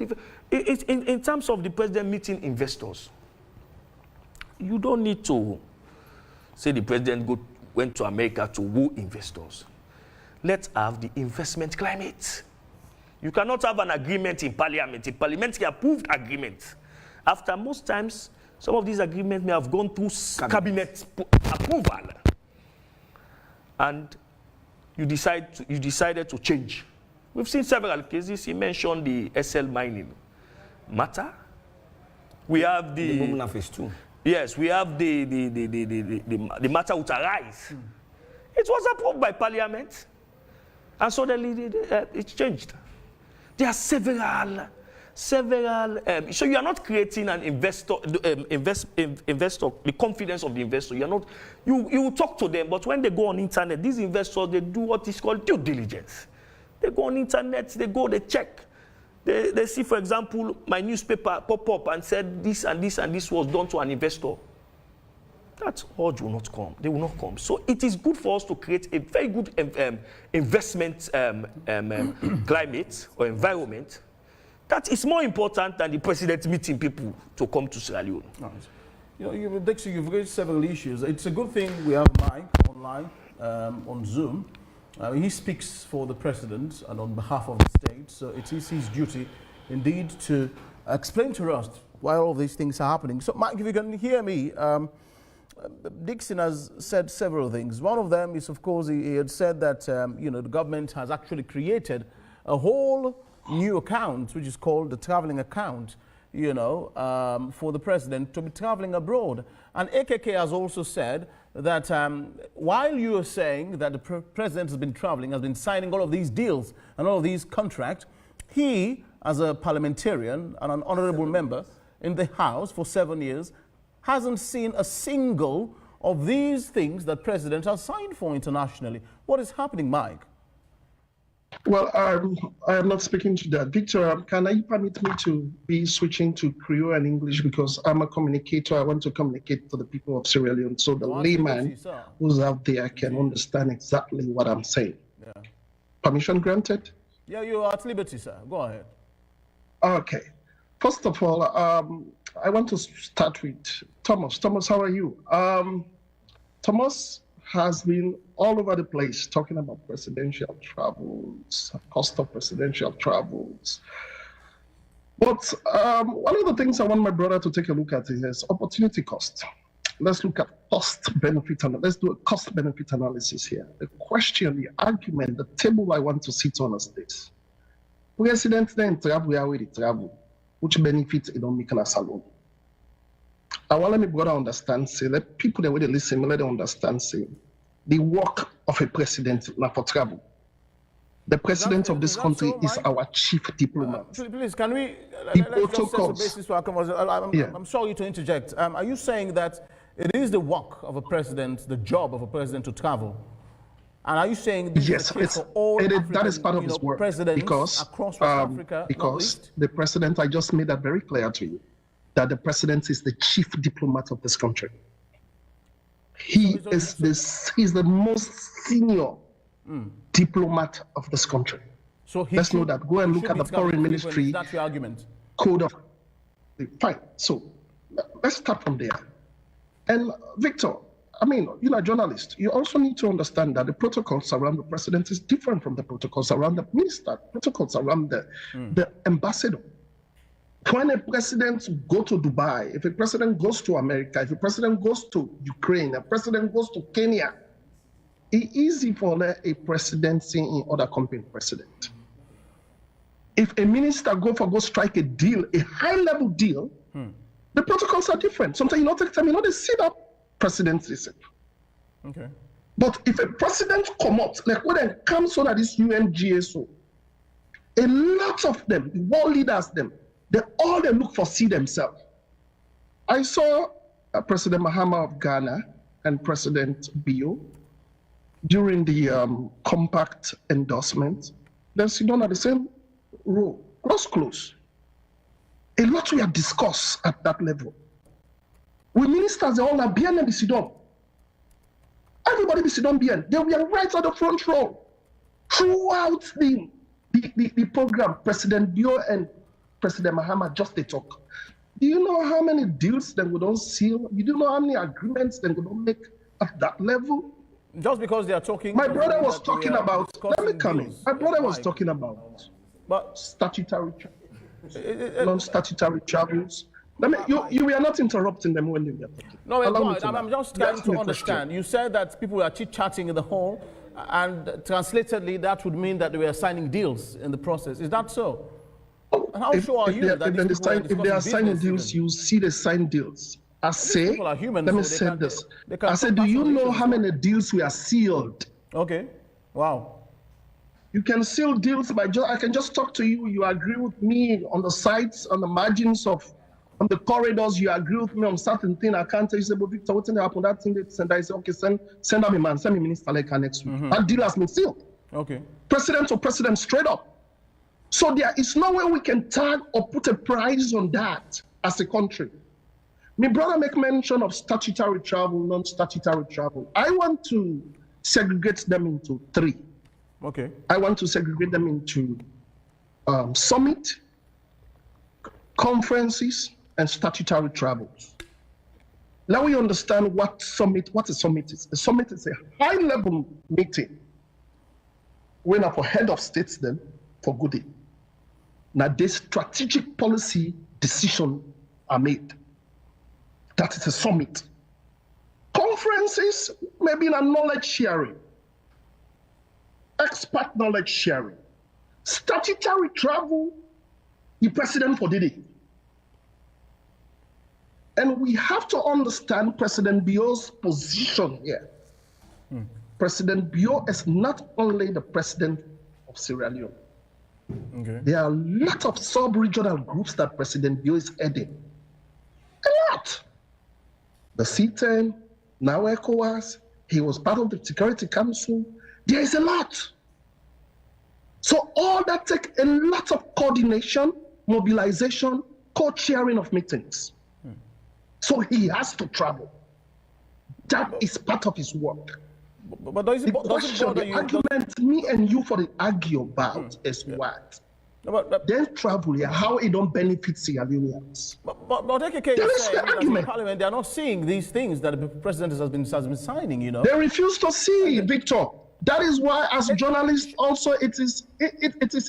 in terms of the president meeting investors, you don't need to say the president went to America to woo investors. Let's have the investment climate. You cannot have an agreement in parliament, a parliamentary approved agreement. After most times, some of these agreements may have gone through cabinet approval. And you decided to change. We've seen several cases. He mentioned the SL mining matter. We have the Bumuna phase 2. Yes, we have the matter with Arise. It was approved by parliament, and suddenly it changed. There are several. So you are not creating an investor, the confidence of the investor. You are not. You will talk to them, but when they go on internet, these investors, they do what is called due diligence. They go on internet, they check. They see, for example, my newspaper pop up and said this and this and this was done to an investor. That urge will not come. They will not come. So it is good for us to create a very good investment climate or environment. That is more important than the president meeting people to come to Sierra Leone. Right. Dixon, you've raised several issues. It's a good thing we have Myk online on Zoom. He speaks for the president and on behalf of the state, so it is his duty indeed to explain to us why all of these things are happening. So, Myk, if you can hear me, Dixon has said several things. One of them is, of course, he had said that the government has actually created a whole new account, which is called the traveling account, for the president to be traveling abroad. And AKK has also said that while you are saying that the president has been traveling, has been signing all of these deals and all of these contracts, he, as a parliamentarian and an honorable member in the House for 7 years, hasn't seen a single of these things that president has signed for internationally. What is happening, Myk? Well, I am not speaking to that. Victor, can you permit me to be switching to Creole and English because I'm a communicator. I want to communicate to the people of Sierra Leone so the layman who's out there can understand exactly what I'm saying. Yeah. Permission granted? Yeah, you are at liberty, sir. Go ahead. Okay. First of all, I want to start with Thomas. Thomas, how are you? Thomas has been all over the place talking about presidential travels, cost of presidential travels. But one of the things I want my brother to take a look at is opportunity cost. Let's look at cost-benefit, and let's do a cost-benefit analysis here. The question, the argument, the table I want to sit on is this. President then travel, we already travel, which benefits it don't make us alone. I want my brother understand, say, let people that way they listen, let them understand, say, the work of a president not for travel. The president of this country is our chief diplomat. Please, can we, the let's just set the protocols. basis for our conversation. I'm sorry to interject. Are you saying that it is the work of a president, the job of a president to travel? And are you saying this yes, is the case for all African, that is part of his work presidents because, across West Africa? because the president, I just made that very clear to you, that the president is the chief diplomat of this country. He's the most senior diplomat of this country. So let's know that. Go and look at the foreign ministry. That's your argument. Code of. Fine. So let's start from there. And Victor, I mean, you're a journalist. You also need to understand that the protocols around the president is different from the protocols around the minister, protocols around the ambassador. When a president goes to Dubai, if a president goes to America, if a president goes to Ukraine, a president goes to Kenya, it's easy for a presidency in other countries president. If a minister go strike a deal, a high-level deal, the protocols are different. Sometimes you not take time, they sit up presidency. Okay. But if a president come out, like when it comes on at this UNGSO, a lot of them, the world leaders, they look for see themselves. I saw President Mahama of Ghana and President Bio during the compact endorsement. They sit down at the same row, close. A lot we have discussed at that level. We ministers, they all are bien and sit down. Everybody be sit down bien. They were right at the front row. Throughout the program, President Bio and President Mahama just they talk. Do you know how many deals they would all seal? You do know how many agreements they would all make at that level? Just because they are talking. My brother was talking about. Let me come in. My brother was talking about statutory, non-statutory travels. You were not interrupting them when they were talking. No, I'm just trying to understand. You said that people were chit-chatting in the hall, and translatedly, that would mean that they were signing deals in the process. Is that so? And how sure are you that if they are signing deals, you see they sign deals. I say, human, let me say this. I said, do you know how many deals we are sealed? Okay. Wow. You can seal deals by I can just talk to you. You agree with me on the sites, on the margins of, on the corridors. You agree with me on certain thing. I can't tell you, say, but Victor, what's happened? That thing they send. I say, okay, send me man, send me minister like next week. That deal has been sealed. Okay. President to president, straight up. So there is no way we can tag or put a price on that as a country. My brother make mention of statutory travel, non-statutory travel. I want to segregate them into three. Okay. I want to segregate them into summit, conferences, and statutory travels. Now we understand what a summit is. A summit is a high-level meeting when for head of states then for good day. Now, this strategic policy decision are made. That is a summit. Conferences, maybe in a knowledge sharing, expert knowledge sharing. Statutory travel, the president for did it. And we have to understand President Bio's position here. President Bio is not only the president of Sierra Leone. Okay. There are a lot of sub-regional groups that President Bio is heading. A lot. The C10, now ECOWAS, he was part of the Security Council. There is a lot. So all that take a lot of coordination, mobilization, co-chairing of meetings. So he has to travel. That is part of his work. But does it bother The you? argument me and you for the argue about is what? No, but Then travel here, how it don't benefit Sierra Leoneans. But AKK There is is saying the that in argument. Parliament they are not seeing these things that the president has been signing. You know. They refuse to see, Victor. That is why, as journalists, also it is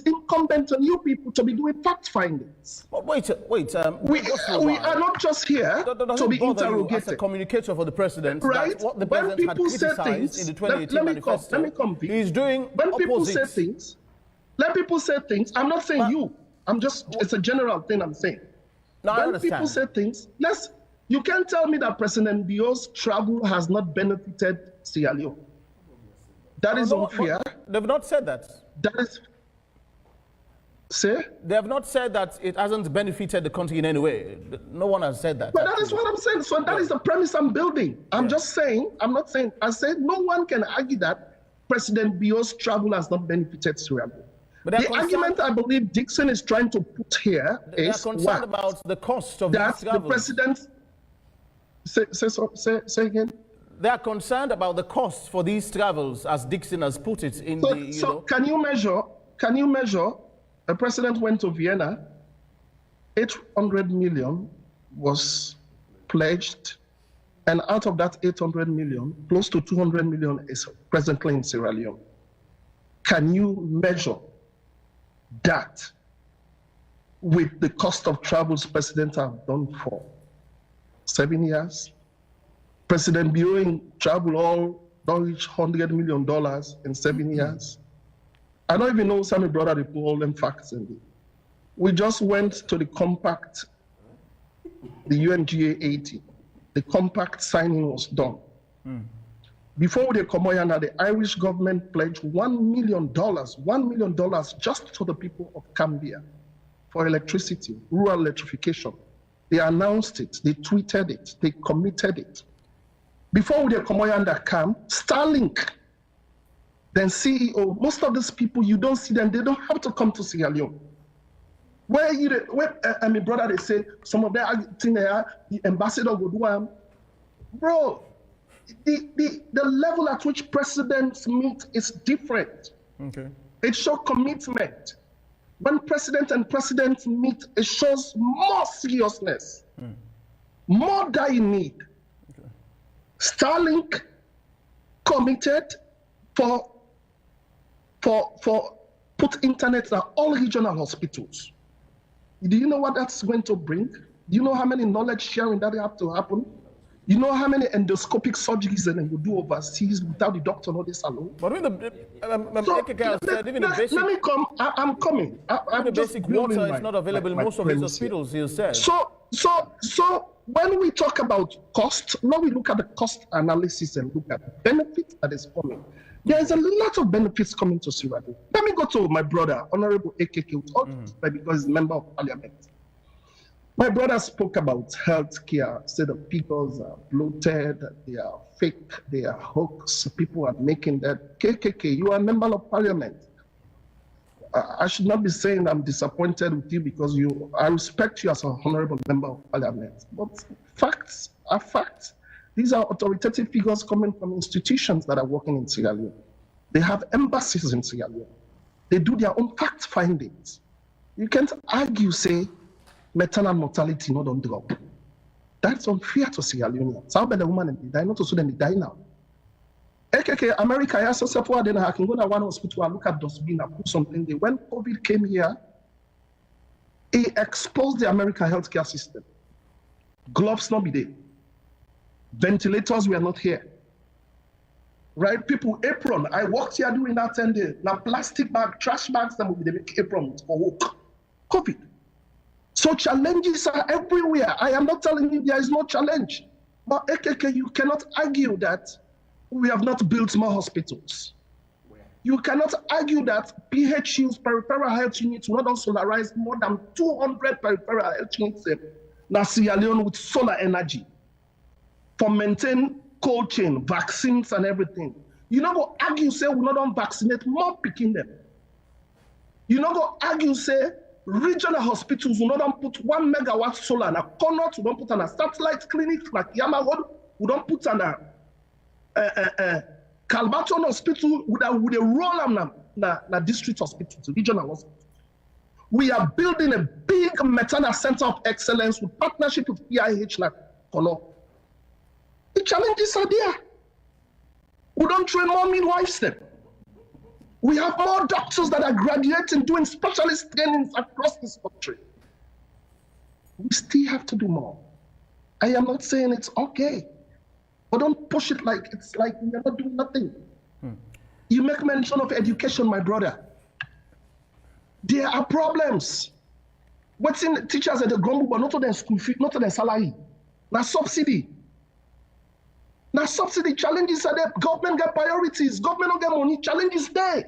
incumbent on you people to be doing fact findings. But wait. We are not just here Does to it be bother you as a interrogated. communicator for the president, Right? that what the When president had people say criticized things, in the 2018 let me manifesto, Vic. he's doing When people say opposite. things, let people say things. I'm not saying you. I'm just, it's a general thing I'm saying. No, I When understand. people say things, you can't tell me that President Bio's travel has not benefited Sierra Leone. That is unfair. They've not said that. That is, say? They have not said that it hasn't benefited the country in any way. No one has said that. But that is what I'm saying. So that is the premise I'm building. I'm just saying, I'm not saying, I said no one can argue that President Bio's travel has not benefited Sierra Leone. But The argument I believe Dixon is trying to put here they are is concerned what? about the cost of That these the travels. president, say again. They are concerned about the cost for these travels, as Dixon has put it in the. So can you measure? The president went to Vienna. 800 million was pledged, and out of that 800 million, close to 200 million is presently in Sierra Leone. Can you measure that with the cost of travels president have done for 7 years? President Bio travel all don't reach $100 million in 7 years. I don't even know Sammy brother they put all them facts in it. We just went to the compact, the UNGA 80. The compact signing was done. Before they come on, the Irish government pledged $1 million just to the people of Cambia for electricity, rural electrification. They announced it, they tweeted it, they committed it. Before the Comoyanda come, Starlink, then CEO, most of these people, you don't see them, they don't have to come to Sierra Leone. My brother, they say, some of them think they are, the ambassador would do bro, the level at which presidents meet is different. Okay. It shows commitment. When president and president meet, it shows more seriousness, more dire need. Starlink committed for put internet in all regional hospitals. Do you know what that's going to bring? Do you know how many knowledge sharing that have to happen? You know how many endoscopic surgeries they will do overseas without the doctor know this alone? But when Let me come. I'm coming. I'm the just basic building water is not available in most of these hospitals, you said. So when we talk about cost, now we look at the cost analysis and look at the benefit that is coming. There is a lot of benefits coming to Sierra Leone. Let me go to my brother, Honorable AKK, because he's a member of parliament. My brother spoke about healthcare, said the figures are bloated, they are fake, they are hoax, people are making that. KKK, you are a member of parliament. I should not be saying I'm disappointed with you because I respect you as an honorable member of parliament. But facts are facts. These are authoritative figures coming from institutions that are working in Sierra Leone. They have embassies in Sierra Leone. They do their own fact findings. You can't argue, say, maternal mortality not on drop. That's unfair to Sierra Leone. How about the woman and die? Not to so them they die now. AKK, America, I also support then I can go to one hospital and look at dustbin and put something there. When COVID came here, it exposed the American healthcare system. Gloves not be there. Ventilators were not here. Right? People, apron. I worked here during that 10 days. Now plastic bag, trash bags, that will be the big apron for work. COVID. So challenges are everywhere. I am not telling you there is no challenge. But AKK, you cannot argue that we have not built more hospitals. You cannot argue that PHUs, peripheral health units, will not solarize more than 200 peripheral health units in Sierra Leone with solar energy for maintain cold chain, vaccines and everything. You not go argue, say we not vaccinate more picking them. You not go argue, say, regional hospitals will not put 1 megawatt solar and a corner, we don't put on a satellite clinic like Yamagod, we don't put on a Calbaton hospital, would a roll on na district hospitals, regional hospitals. We are building a big maternal center of excellence with partnership with PIH like Kono. The challenges are there. We don't train more midwives then. We have more doctors that are graduating, doing specialist trainings across this country. We still have to do more. I am not saying it's okay, but don't push it like it's like we are not doing nothing. You make mention of education, my brother. There are problems. What's in teachers at the Grumble, but not on their school fee, not on their salary. Now subsidy. Now subsidy challenges are there. Government get priorities. Government don't get money. Challenges there.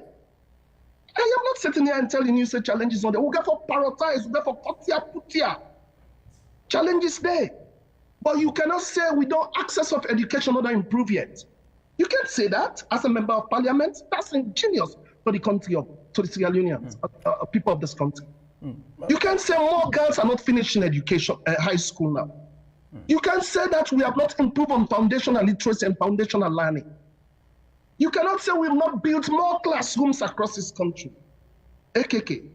I am not sitting here and telling you say challenges on there. We get for prioritize. We get for cut here, put here. Challenges there. But you cannot say we don't access of education not improve yet. You can't say that as a member of parliament. That's ingenious to the country of to the Sierra Leoneans, people of this country. You can't say more girls are not finishing education, high school now. You can't say that we have not improved on foundational literacy and foundational learning. You cannot say we have not built more classrooms across this country. AKK.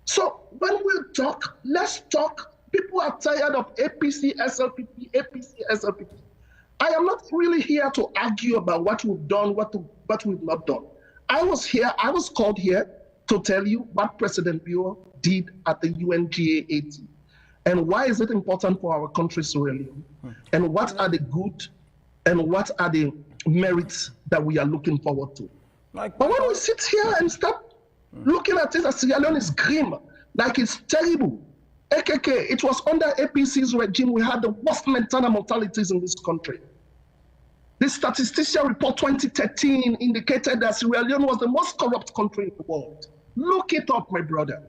So when we talk, let's talk. People are tired of APC, SLPP, APC, SLPP. I am not really here to argue about what we've done, what we've not done. I was called here to tell you what President Berewa did at the UNGA80. And why is it important for our country, Sierra Leone? And what are the good and what are the merits that we are looking forward to? But when we sit here and start looking at it as Sierra Leone is grim, like it's terrible. AKK, it was under APC's regime we had the worst maternal mortalities in this country. The statistician report 2013 indicated that Sierra Leone was the most corrupt country in the world. Look it up, my brother.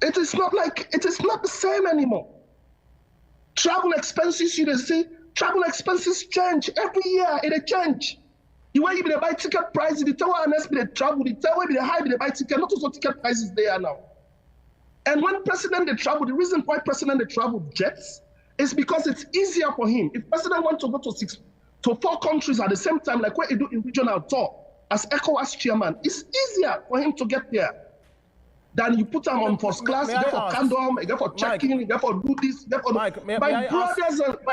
It is not the same anymore. Travel expenses, you see, travel expenses change every year. It change. The way you buy ticket prices, the tell and they travel, the tell the high they buy ticket, not also ticket prices they are now. And when president they travel, the reason why president they travel jets is because it's easier for him. If president wants to go to 4 countries at the same time, like what he do in regional tour as ECOWAS chairman, it's easier for him to get there than you put him on first class, you get for condom, you get for checking, you get for do this, you get for my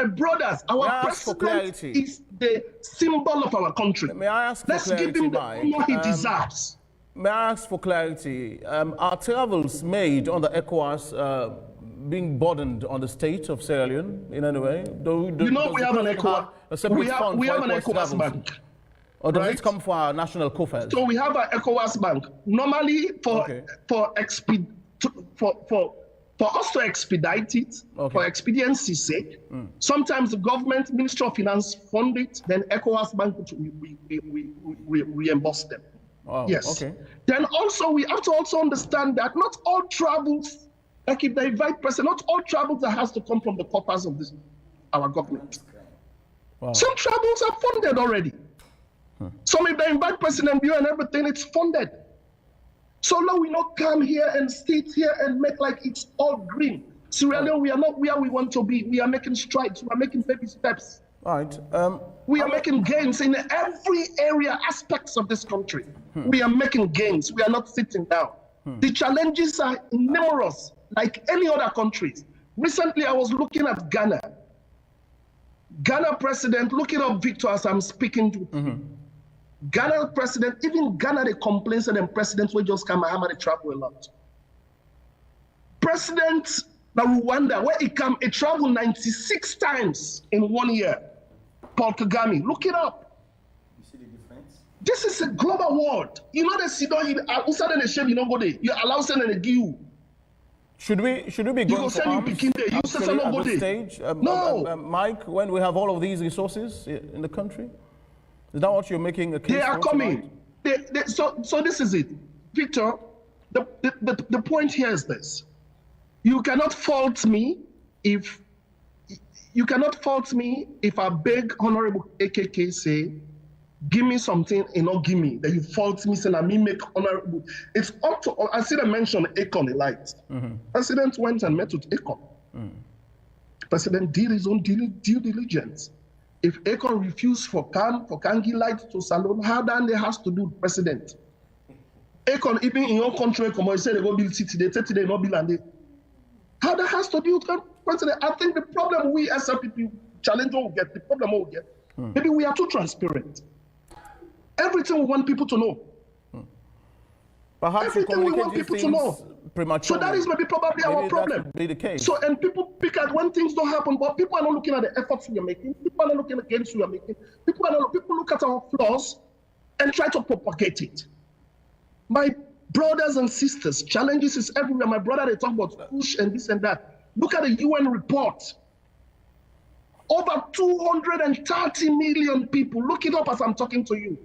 brothers, our president is the symbol of our country. May I ask Let's give him the honor he deserves. May I ask for clarity? Are travels made under ECOWAS being burdened on the state of Sierra Leone in any way? We have an ECOWAS. We have an ECOWAS bank. Or does it come for our national coffers? So we have an ECOWAS bank. Normally, for us to expedite it, for expediency's sake, sometimes the government, Ministry of Finance fund it, then ECOWAS bank, we reimburse them. Oh, yes. Okay. Then also, we have to also understand that not all travels, like if they invite president, not all travels that has to come from the coffers of our government. Wow. Some travels are funded already. Some if they invite President Berewa and everything, it's funded. So now we not come here and sit here and make like it's all green. Sierra Leone, we are not where we want to be. We are making strides. We are making baby steps. All right. We are making gains in every area, aspects of this country. We are making gains. We are not sitting down. The challenges are numerous, like any other countries. Recently, I was looking at Ghana. Ghana president, looking up Victor as I'm speaking to Ghana president, even Ghana, they complain that the presidents will just come and they travel a lot. President Rwanda, where he come, he traveled 96 times in 1 year. Paul Kagame, look it up. You see the difference? This is a global world. You know the Sidon, you don't go there. You allow them to give you. Should we be going for arms at this stage? No. Myk, when we have all of these resources in the country? Is that what you're making a case for? They are coming. So this is it. Victor, the point here is this. You cannot fault me if I beg Honorable AKK say give me something, you know, give me. Then you fault me, saying, I mean, make honorable. It's up to, I see them mention Akon a lot. President went and met with Akon. President did his own due diligence. If Akon refused for Kangi light to Salon, how then they has to do president? Akon, even in your country, come on, say they go build city, they say they not build and they. How that has to do with president? I think the problem we as people challenge will get, the problem we'll get, maybe we are too transparent. Everything we want people to know. Perhaps everything we want people to know. So that is maybe probably our problem. Be the case. So, and people pick at when things don't happen, but people are not looking at the efforts we are making. People are not looking at the gains we are making. People look at our flaws and try to propagate it. My brothers and sisters, challenges is everywhere. My brother, they talk about push and this and that. Look at the UN report. Over 230 million people, look it up as I'm talking to you,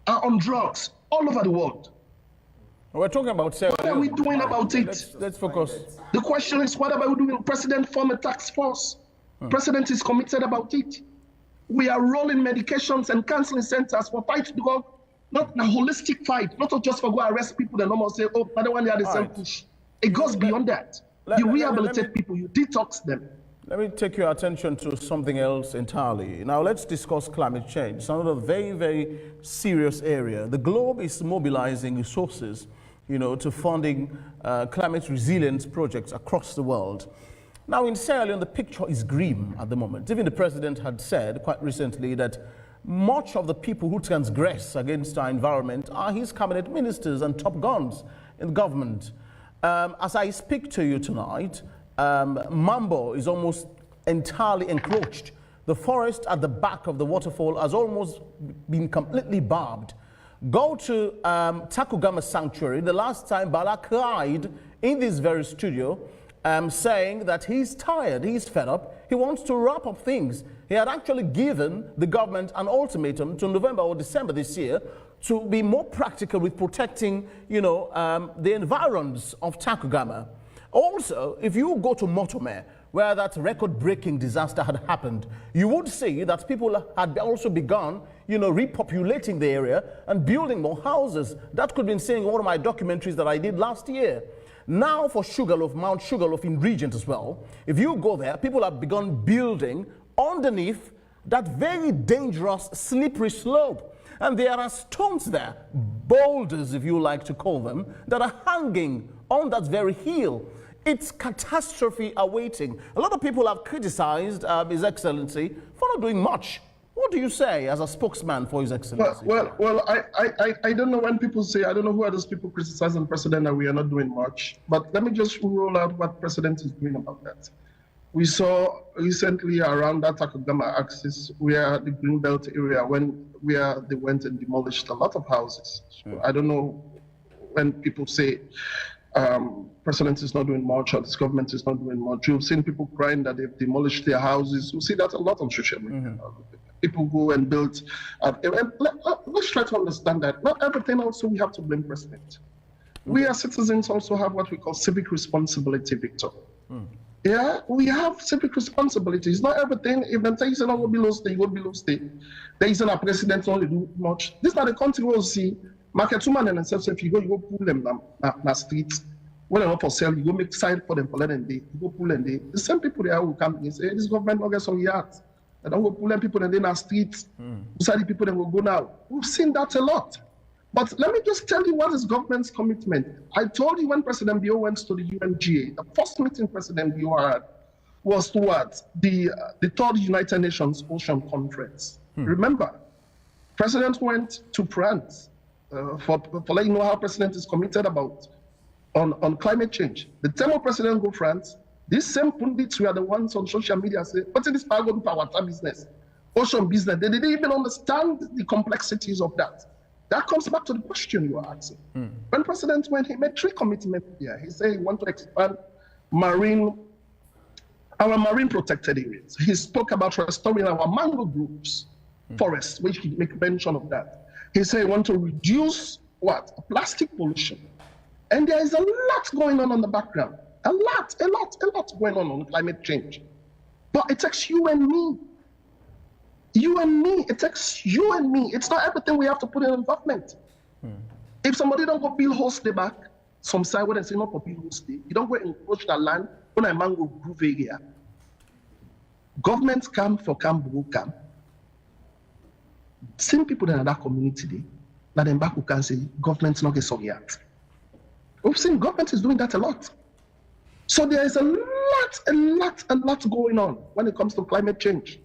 are on drugs all over the world. We're talking about Sierra Leone. What are we doing about it? Let's focus. The question is, what are we doing? President formed a task force. President is committed about it. We are rolling medications and counseling centers for fight to go, not a holistic fight, not just for go arrest people and almost say, oh, another one they are the same push. It goes beyond that. You rehabilitate people, you detox them. Let me take your attention to something else entirely. Now let's discuss climate change. It's another very, very serious area. The globe is mobilizing resources, to funding climate resilience projects across the world. Now in Sierra Leone, the picture is grim at the moment. Even the president had said quite recently that much of the people who transgress against our environment are his cabinet ministers and top guns in the government. As I speak to you tonight, Mambo is almost entirely encroached. The forest at the back of the waterfall has almost been completely barbed. Go to Takugama Sanctuary. The last time Bala cried in this very studio, saying that he's tired, he's fed up, he wants to wrap up things. He had actually given the government an ultimatum to November or December this year to be more practical with protecting, the environs of Takugama. Also, if you go to Motome, where that record-breaking disaster had happened, you would see that people had also begun, repopulating the area and building more houses. That could be seen in one of my documentaries that I did last year. Now for Sugarloaf, Mount Sugarloaf in Regent as well, if you go there, people have begun building underneath that very dangerous, slippery slope. And there are stones there, boulders if you like to call them, that are hanging on that very hill. It's catastrophe awaiting. A lot of people have criticized His Excellency for not doing much. What do you say as a spokesman for His Excellency? Well, I don't know when people say, I don't know who are those people criticizing the president that we are not doing much. But let me just roll out what the president is doing about that. We saw recently around that Takugama axis, where the Greenbelt area, where they went and demolished a lot of houses. So I don't know when people say president is not doing much or this government is not doing much. You've seen people crying that they've demolished their houses. You see that a lot on social media. People go and build. Let's try to understand that. Not everything also we have to blame president. We as citizens also have what we call civic responsibility, Victor. Yeah, we have civic responsibilities. Not everything. If they say not go below state, you go below state. There isn't a president only do much. This is not the country where you see market woman and themselves. If you go pull them na streets. When they're not for sale, you go make sign for them for letting they. You go pull them they. The same people there who come and say, hey, this government not get some yards. They don't go pull them people and they na streets. Beside the people then will go now. We've seen that a lot. But let me just tell you what is government's commitment. I told you when President Bio went to the UNGA, the first meeting President Bio had was towards the third United Nations Ocean Conference. Remember, President went to France for letting you know how President is committed about on climate change. The time of President go France, these same pundits were the ones on social media say, what's in this power going to water business, ocean business? They didn't even understand the complexities of that. That comes back to the question you are asking. When President went, he made 3 commitments here. He said he wanted to expand our marine protected areas. He spoke about restoring our mangrove groves, forests, which he make mention of that. He said he wanted to reduce plastic pollution. And there is a lot going on the background. A lot going on climate change. But it takes you and me You and me, it takes you and me. It's not everything we have to put in investment. If somebody don't go build house day back, some side where they say not go build house day, you don't go encroach that land, when a man go groove area. Governments come for camp, come. Same people in that community today, that then back who can say government's not get so yet. We've seen government is doing that a lot. So there is a lot going on when it comes to climate change.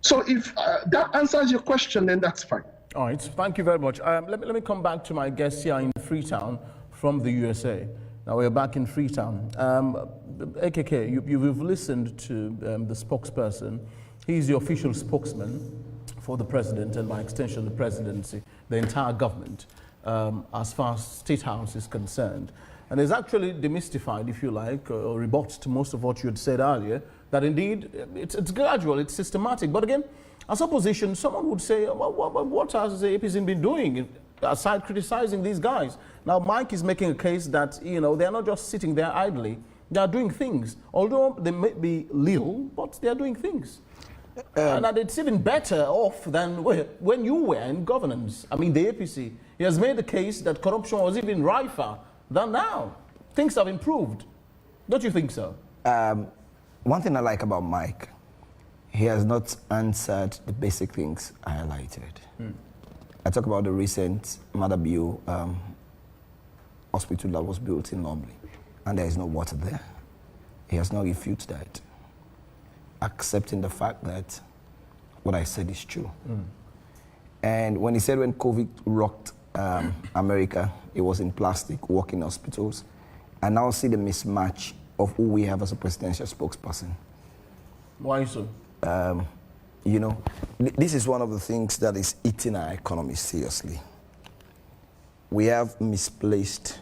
So if that answers your question, then that's fine. All right, thank you very much. Let me come back to my guest here in Freetown from the USA. Now we're back in Freetown. AKK, you've listened to the spokesperson. He's the official spokesman for the president and by extension the presidency, the entire government, as far as State House is concerned. And it's actually demystified, if you like, or rebuts to most of what you had said earlier, that indeed it's gradual, it's systematic. But again, as opposition, someone would say, well, what has the APC been doing aside criticizing these guys? Now, Myk is making a case that, you know, they're not just sitting there idly. They are doing things. Although they may be little, but they are doing things. And that it's even better off than when you were in governance. I mean, the APC. He has made the case that corruption was even rifer than now. Things have improved. Don't you think so? One thing I like about Myk, he has not answered the basic things I highlighted. I talk about the recent Madabio hospital that was built in Normally, and there is no water there. He has not refuted that, accepting the fact that what I said is true. And when he said when COVID rocked America, it was in plastic, working hospitals, I now see the mismatch of who we have as a presidential spokesperson. Why so? You know, this is one of the things that is eating our economy seriously. We have misplaced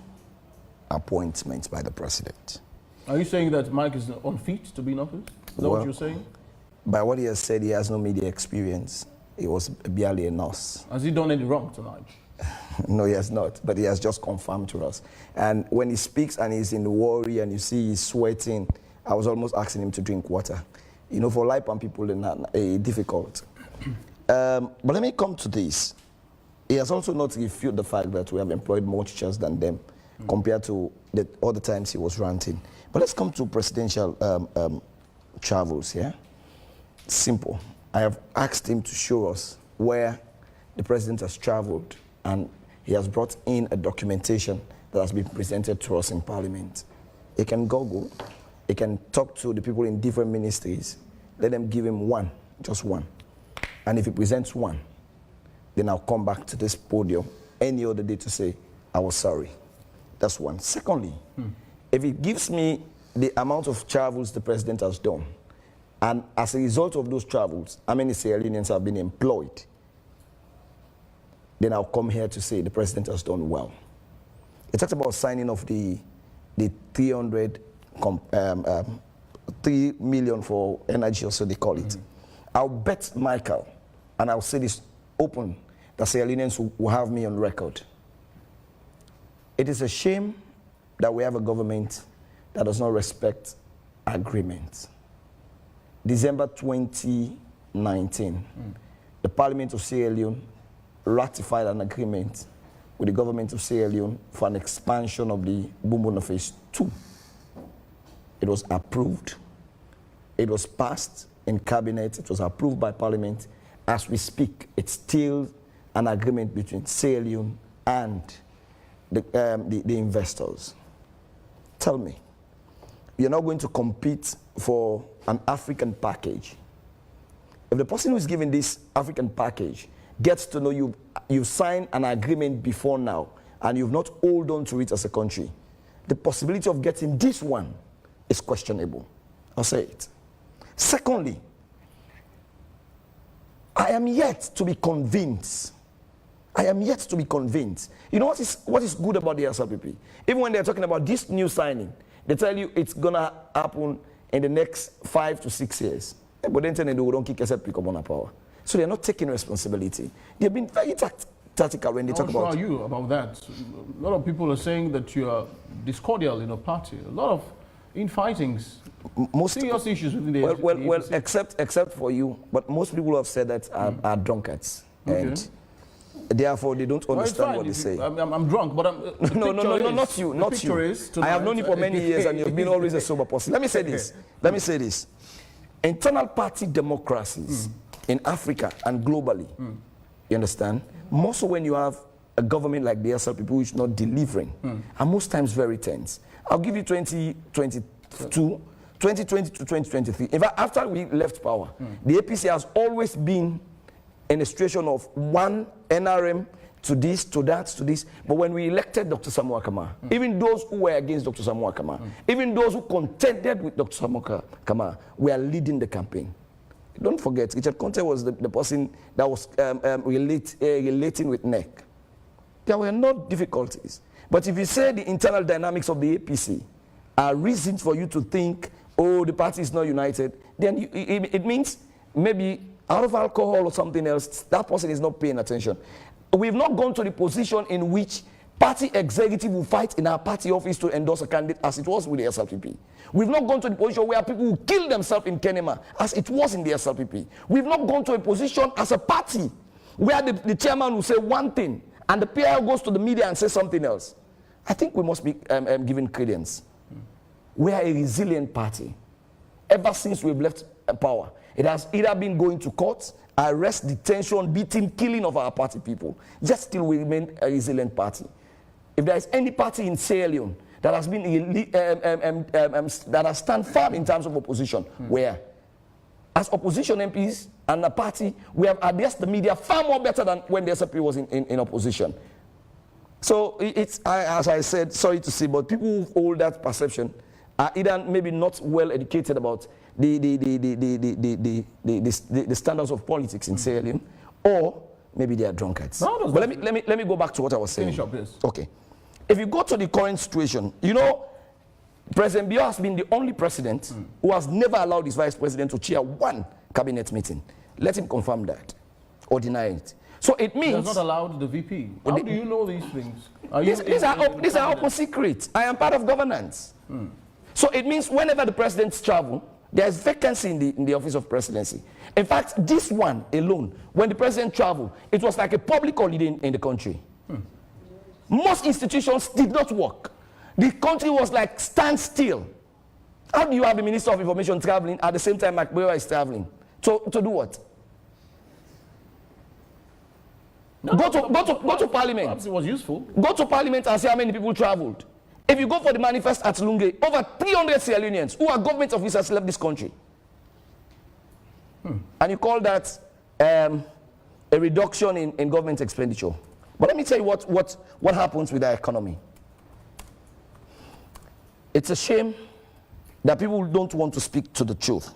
appointments by the president. Are you saying that Myk is unfit to be in office? Is that what you're saying? By what he has said, he has no media experience. He was barely a nurse. Has he done any wrong tonight? No, he has not, but he has just confirmed to us. And when he speaks and he's in worry and you see he's sweating, I was almost asking him to drink water. You know, for Lipan people, it's difficult. But let me come to this. He has also not refuted the fact that we have employed more teachers than them compared to the other times he was ranting. But let's come to presidential travels, yeah? Simple. I have asked him to show us where the president has traveled, and he has brought in a documentation that has been presented to us in Parliament. He can Google, he can talk to the people in different ministries, let them give him one, just one. And if he presents one, then I'll come back to this podium any other day to say, I was sorry. That's one. Secondly, if he gives me the amount of travels the president has done, and as a result of those travels, how many Sierra Leoneans have been employed, then I'll come here to say the president has done well. It talks about signing off the 3 million for energy, or so they call it. I'll bet Michael, and I'll say this open, that Sierra Leoneans will have me on record. It is a shame that we have a government that does not respect agreements. December 2019, the Parliament of Sierra Leone ratified an agreement with the government of Sierra Leone for an expansion of the Bumbuna Phase 2. It was approved. It was passed in cabinet. It was approved by Parliament. As we speak, it's still an agreement between Sierra Leone and the investors. Tell me, you're not going to compete for an African package. If the person who is giving this African package gets to know you signed an agreement before now, and you've not hold on to it as a country, the possibility of getting this one is questionable. I'll say it. Secondly, I am yet to be convinced. I am yet to be convinced. You know what is good about the SLPP? Even when they're talking about this new signing, they tell you it's going to happen in the next 5 to 6 years. But then they don't kick SLPP on power. So they're not taking responsibility. They've been very tactical when they talk about... How sure are you about that? A lot of people are saying that you are discordial in a party. A lot of infightings, Most serious issues within the well, APC. except for you, but most people have said that are drunkards, and therefore they don't Well, it's understand fine what they if say. you- I'm drunk, but No, not you, not you. I have known you for many years, and you've been always a sober person. Let me say this. Let me say this. Internal party democracies in Africa and globally, you understand? More so when you have a government like the SLPP which is not delivering, and most times very tense. I'll give you 2020 to 2023. In fact, after we left power, the APC has always been in a situation of one NRM to this, to that, to this. But when we elected Dr. Samoa Kamara, even those who were against Dr. Samoa Kamara, even those who contended with Dr. Samoa Kamara, were leading the campaign. Don't forget, Richard Conte was the person that was relating with NEC. There were no difficulties. But if you say the internal dynamics of the APC are reasons for you to think, oh, the party is not united, then it means maybe out of alcohol or something else, that person is not paying attention. We've not gone to the position in which party executive will fight in our party office to endorse a candidate as it was with the SLPP. We've not gone to the position where people will kill themselves in Kenema as it was in the SLPP. We've not gone to a position as a party where the chairman will say one thing and the PIO goes to the media and says something else. I think we must be given credence. We are a resilient party. Ever since we've left power, it has either been going to court, arrest, detention, beating, killing of our party people. Just still we remain a resilient party. If there is any party in Sierra Leone that has been that has stand firm in terms of opposition, where as opposition MPs and a party, we have addressed the media far more better than when the SLP was in opposition. So as I said, sorry to say, but people who hold that perception are either maybe not well educated about the standards of politics in Sierra Leone, or maybe they are drunkards. No, but let me go back to what I was saying. Finish up, please. Okay. If you go to the current situation, you know, President Biya has been the only president who has never allowed his vice president to chair one cabinet meeting. Let him confirm that or deny it. So it means... He has not allowed the VP. How do you know these things? These are open secrets. I am part of governance. So it means whenever the presidents travel, there is vacancy in the office of presidency. In fact, this one alone, when the president traveled, it was like a public holiday in the country. Most institutions did not work. The country was like standstill. How do you have the Minister of Information traveling at the same time Myk Berewa is traveling? To do what? Go to Parliament. Perhaps it was useful. Go to Parliament and see how many people traveled. If you go for the manifesto at Lunge, over 300 Sierra Leoneans who are government officers left this country. And you call that a reduction in government expenditure. But let me tell you what happens with our economy. It's a shame that people don't want to speak to the truth.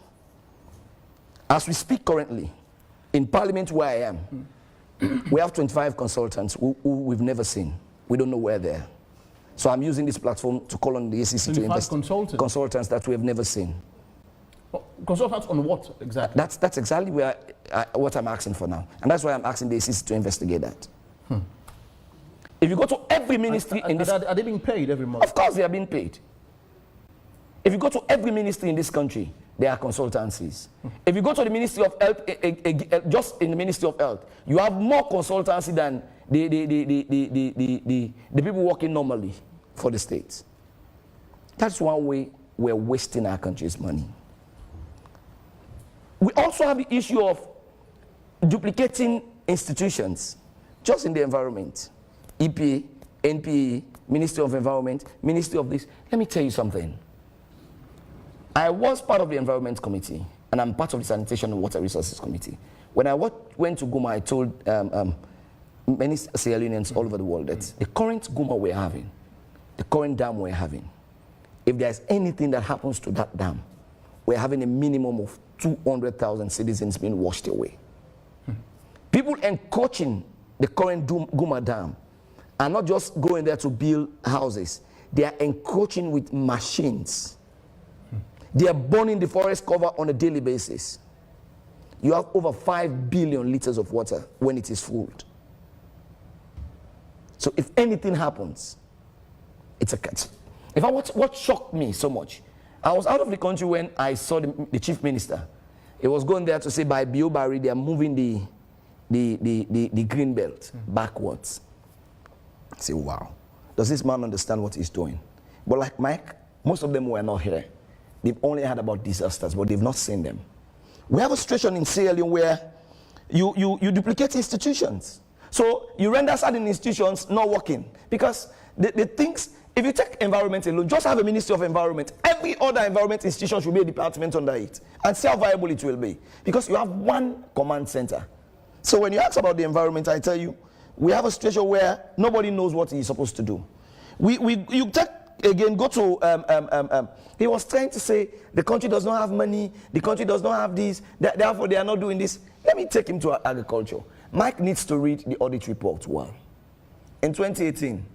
As we speak currently, in Parliament where I am, we have 25 consultants who we've never seen. We don't know where they are. So I'm using this platform to call on the ACC to invest consultants that we have never seen. Well, consultants on what exactly? That's exactly what I'm asking for now. And that's why I'm asking the ACC to investigate that. If you go to every ministry in this... Are they being paid every month? Of course they are being paid. If you go to every ministry in this country, there are consultancies. If you go to the Ministry of Health, just in the Ministry of Health, you have more consultancy than the people working normally for the states. That's one way we're wasting our country's money. We also have the issue of duplicating institutions just in the environment. EPA, NPA, Ministry of Environment, Ministry of this. Let me tell you something. I was part of the Environment Committee, and I'm part of the Sanitation and Water Resources Committee. When I went to Guma, I told many Sierra Leoneans all over the world that the current Guma we're having, the current dam we're having, if there's anything that happens to that dam, we're having a minimum of 200,000 citizens being washed away. People encroaching the current Guma dam are not just going there to build houses. They are encroaching with machines. They are burning the forest cover on a daily basis. You have over 5 billion liters of water when it is full. So if anything happens, it's a catch. In fact, what shocked me so much, I was out of the country when I saw the chief minister. He was going there to say by Biobari they are moving the green belt backwards. I say, wow. Does this man understand what he's doing? But like Myk, most of them were not here. They've only heard about disasters, but they've not seen them. We have a situation in Sierra Leone where you duplicate institutions. So you render certain institutions not working. Because the things, if you take environment alone, just have a Ministry of Environment. Every other environment institution should be a department under it. And see how viable it will be. Because you have one command center. So when you ask about the environment, I tell you, we have a situation where nobody knows what he's supposed to do. You take, again, go to, he was trying to say the country does not have money, the country does not have this, therefore they are not doing this. Let me take him to agriculture. Myk needs to read the audit report well. In 2018,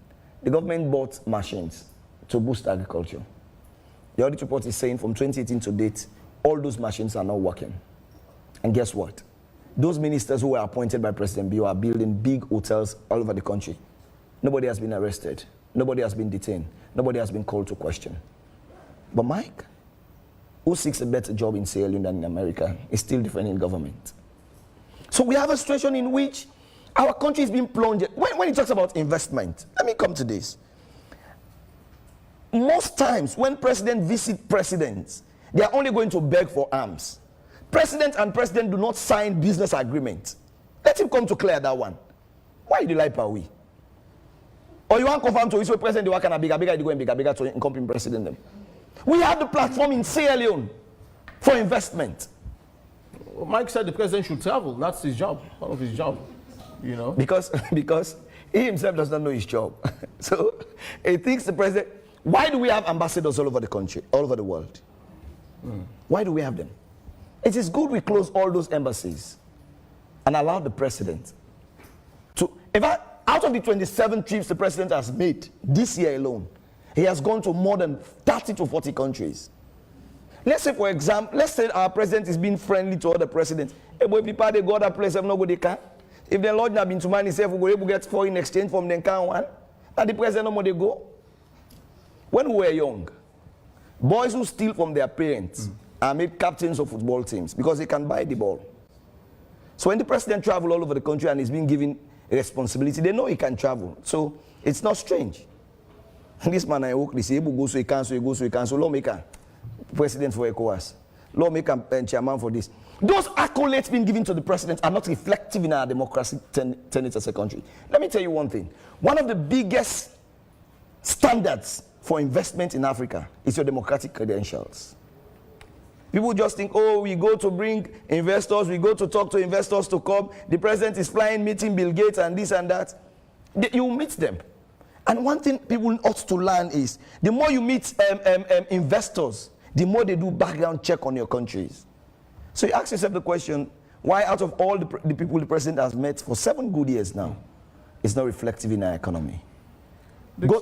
the government bought machines to boost agriculture. The audit report is saying from 2018 to date, all those machines are not working. And guess what? Those ministers who were appointed by President Bio are building big hotels all over the country. Nobody has been arrested. Nobody has been detained. Nobody has been called to question. But Myk, who seeks a better job in Sierra Leone than in America, is still defending government. So we have a situation in which our country is being plunged. When he talks about investment, let me come to this. Most times when presidents visit presidents, they are only going to beg for arms. President and president do not sign business agreements. Let him come to clear that one. Why do you like Pawi? Or you want to confirm to Israel president the work and a bigger to encompass president them. We have the platform in Sierra Leone for investment. Well, Myk said the president should travel. That's his job, part of his job, you know. Because he himself does not know his job. So he thinks the president. Why do we have ambassadors all over the country, all over the world? Why do we have them? It is good we close all those embassies and allow the president to. In fact, out of the 27 trips the president has made this year alone, he has gone to more than 30 to 40 countries. Let's say, for example, let's say our president is being friendly to other presidents. Hey, boy, people they go other place, have no go they can. If the Lord not been to man himself, we go able to get foreign exchange from them can one, and the president no more they go. When we were young, boys who steal from their parents are made captains of football teams because they can buy the ball. So when the president travels all over the country and is being given a responsibility, they know he can travel. So it's not strange. And this man I work, this able go so he can, so he goes so he can, so lawmaker, president for ECOWAS, lawmaker and chairman for this. Those accolades being given to the president are not reflective in our democratic tenets as a country. Let me tell you one thing. One of the biggest standards for investment in Africa is your democratic credentials. People just think, oh, we go to bring investors, we go to talk to investors to come, the president is flying, meeting Bill Gates and this and that. You meet them. And one thing people ought to learn is, the more you meet investors, the more they do background check on your countries. So you ask yourself the question, why out of all the people the president has met for 7 good years now, it's not reflective in our economy? Go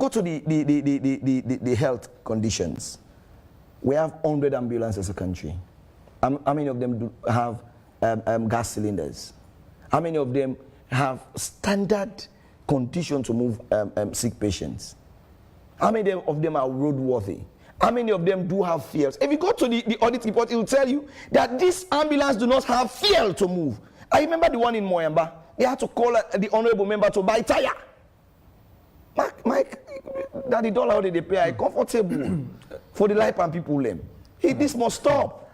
to the health conditions. We have 100 ambulances as a country. How many of them do have gas cylinders? How many of them have standard conditions to move sick patients? How many of them are roadworthy? How many of them do have fuels? If you go to the audit report, it will tell you that this ambulance do not have fuel to move. I remember the one in Moyamba. They had to call the honorable member to buy tire. Myk, that the dollar they pay are comfortable for the life and people. This must stop.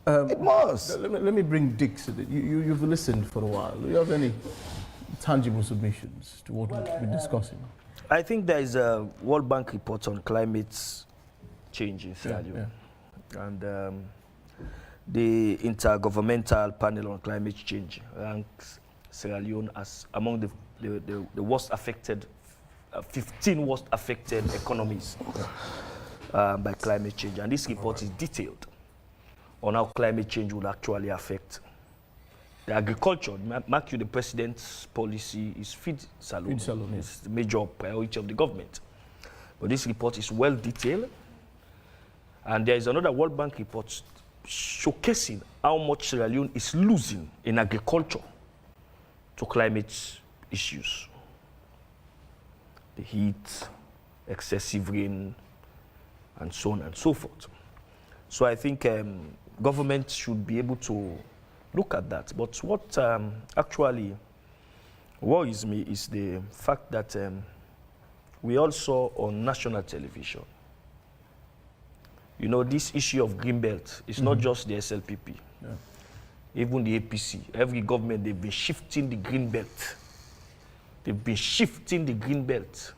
It must. Let me bring Dixon. You've listened for a while. Do you have any tangible submissions to what we've been discussing? I think there is a World Bank report on climate change in Sierra Leone. And the Intergovernmental Panel on Climate Change ranks Sierra Leone as among the worst affected 15 worst affected economies by climate change. And this report is detailed on how climate change would actually affect the agriculture. Mark you, the president's policy is feed saloon. It's the major priority of the government. But this report is well detailed. And there is another World Bank report showcasing how much Sierra Leone is losing in agriculture to climate issues. The heat, excessive rain, and so on and so forth. So I think government should be able to look at that. But what actually worries me is the fact that we also on national television, you know, this issue of Greenbelt is not just the SLPP. Yeah. Even the APC, every government, they've been shifting the Greenbelt. They've been shifting the Greenbelt.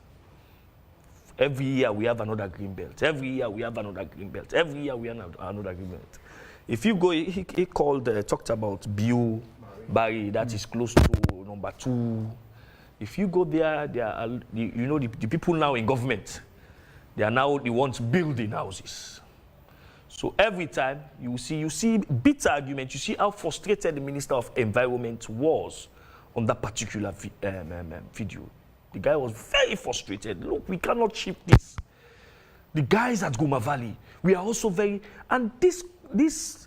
Every year we have another Greenbelt. Every year we have another Greenbelt. Every year we have another Greenbelt. If you go, he talked about Bio Barry, that is close to number 2. If you go there, you know, the people now in government, they are now the ones building houses. So every time you see bitter argument, you see how frustrated the Minister of Environment was on that particular video. The guy was very frustrated. Look, we cannot shift this. The guys at Goma Valley, we are also very, and this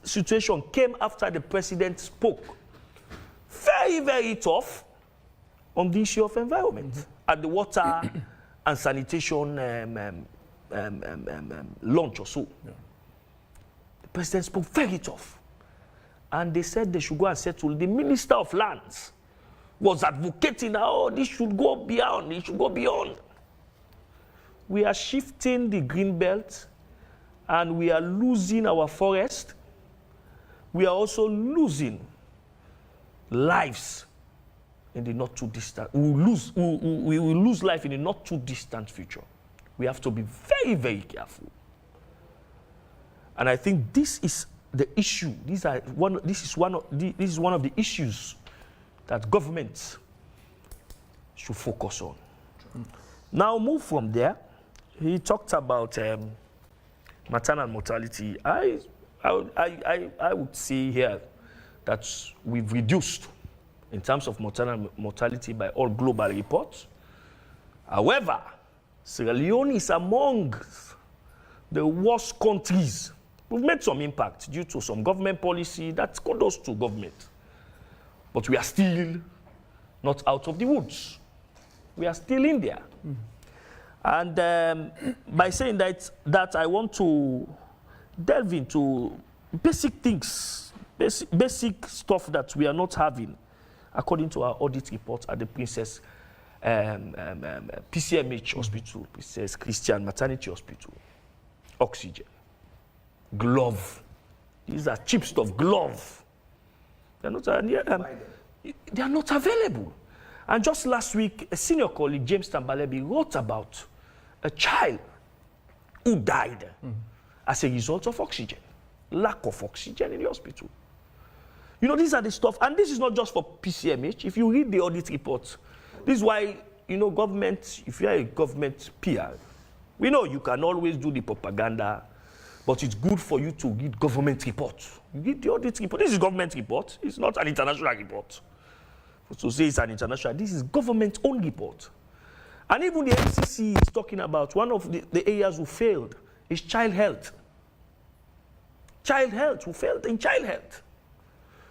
situation came after the president spoke very, very tough on the issue of environment at the water and sanitation launch or so. Yeah. The president spoke very tough. And they said they should go and settle. The Minister of Lands was advocating, oh, this should go beyond, it should go beyond. We are shifting the green belt and we are losing our forest. We are also losing lives in the not too distant. We will lose life in the not too distant future. We have to be very, very careful. And I think this is the issue. This is one of the issues that governments should focus on. Now move from there. He talked about maternal mortality. I would say here that we've reduced in terms of maternal mortality by all global reports. However, Sierra Leone is among the worst countries. We've made some impact due to some government policy that kudos to government. But we are still not out of the woods. We are still in there. And by saying that I want to delve into basic things, basic stuff that we are not having, according to our audit report at the Princess PCMH Hospital, Princess Christian Maternity Hospital. Oxygen, glove. These are cheap stuff, glove. They are not available. And just last week, a senior colleague, James Tambalebi, wrote about a child who died as a result of oxygen, lack of oxygen in the hospital. You know, these are the stuff, and this is not just for PCMH. If you read the audit report, this is why, you know, government, if you are a government PR, we know you can always do the propaganda, but it's good for you to read government reports. You read the audit report. This is government report. It's not an international report. To say it's an international, this is government-owned report. And even the MCC is talking about one of the areas who failed is child health. Child health, who failed in child health.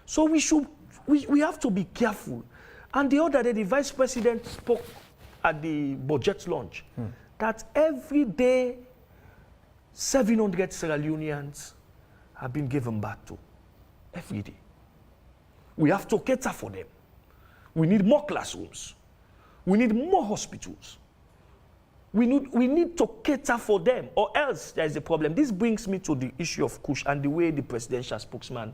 So we have to be careful. And the other day, the vice president spoke at the budget launch that every day 700 Sierra Leoneans have been given birth to. Every day. We have to cater for them. We need more classrooms. We need more hospitals. We need to cater for them, or else there is a problem. This brings me to the issue of Kush and the way the presidential spokesman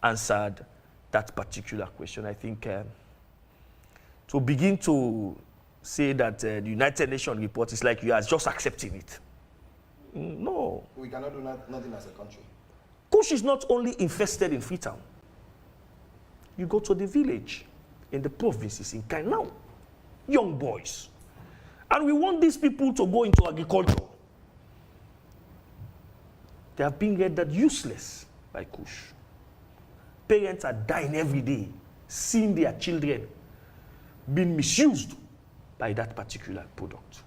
answered that particular question. I think to begin to say that the United Nations report is like you are just accepting it. No. We cannot do nothing as a country. Kush is not only infested in Freetown. You go to the village in the provinces in Kainau, young boys. And we want these people to go into agriculture. They are being rendered useless by Kush. Parents are dying every day, seeing their children being misused by that particular product.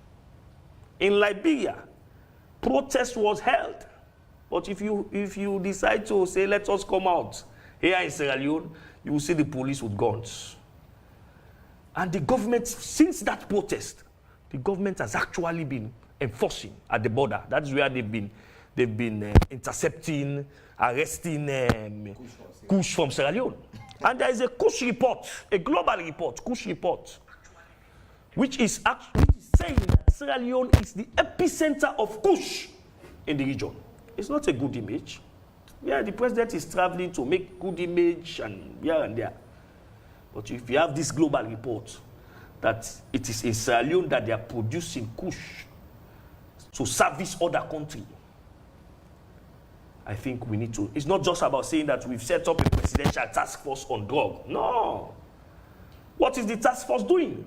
In Liberia, protest was held. But if you decide to say, let us come out here in Sierra Leone, you will see the police with guns. And the government, since that protest, the government has actually been enforcing at the border. That is where they've been intercepting, arresting coups from Sierra Leone. And there is a coups report, a global report, coups report, which is saying that Sierra Leone is the epicenter of coups in the region. It's not a good image. Yeah, the president is traveling to make good image and here and there. But if you have this global report that it is in Sierra Leone that they are producing coups to service other countries, I think we need to. It's not just about saying that we've set up a presidential task force on drug. No. What is the task force doing?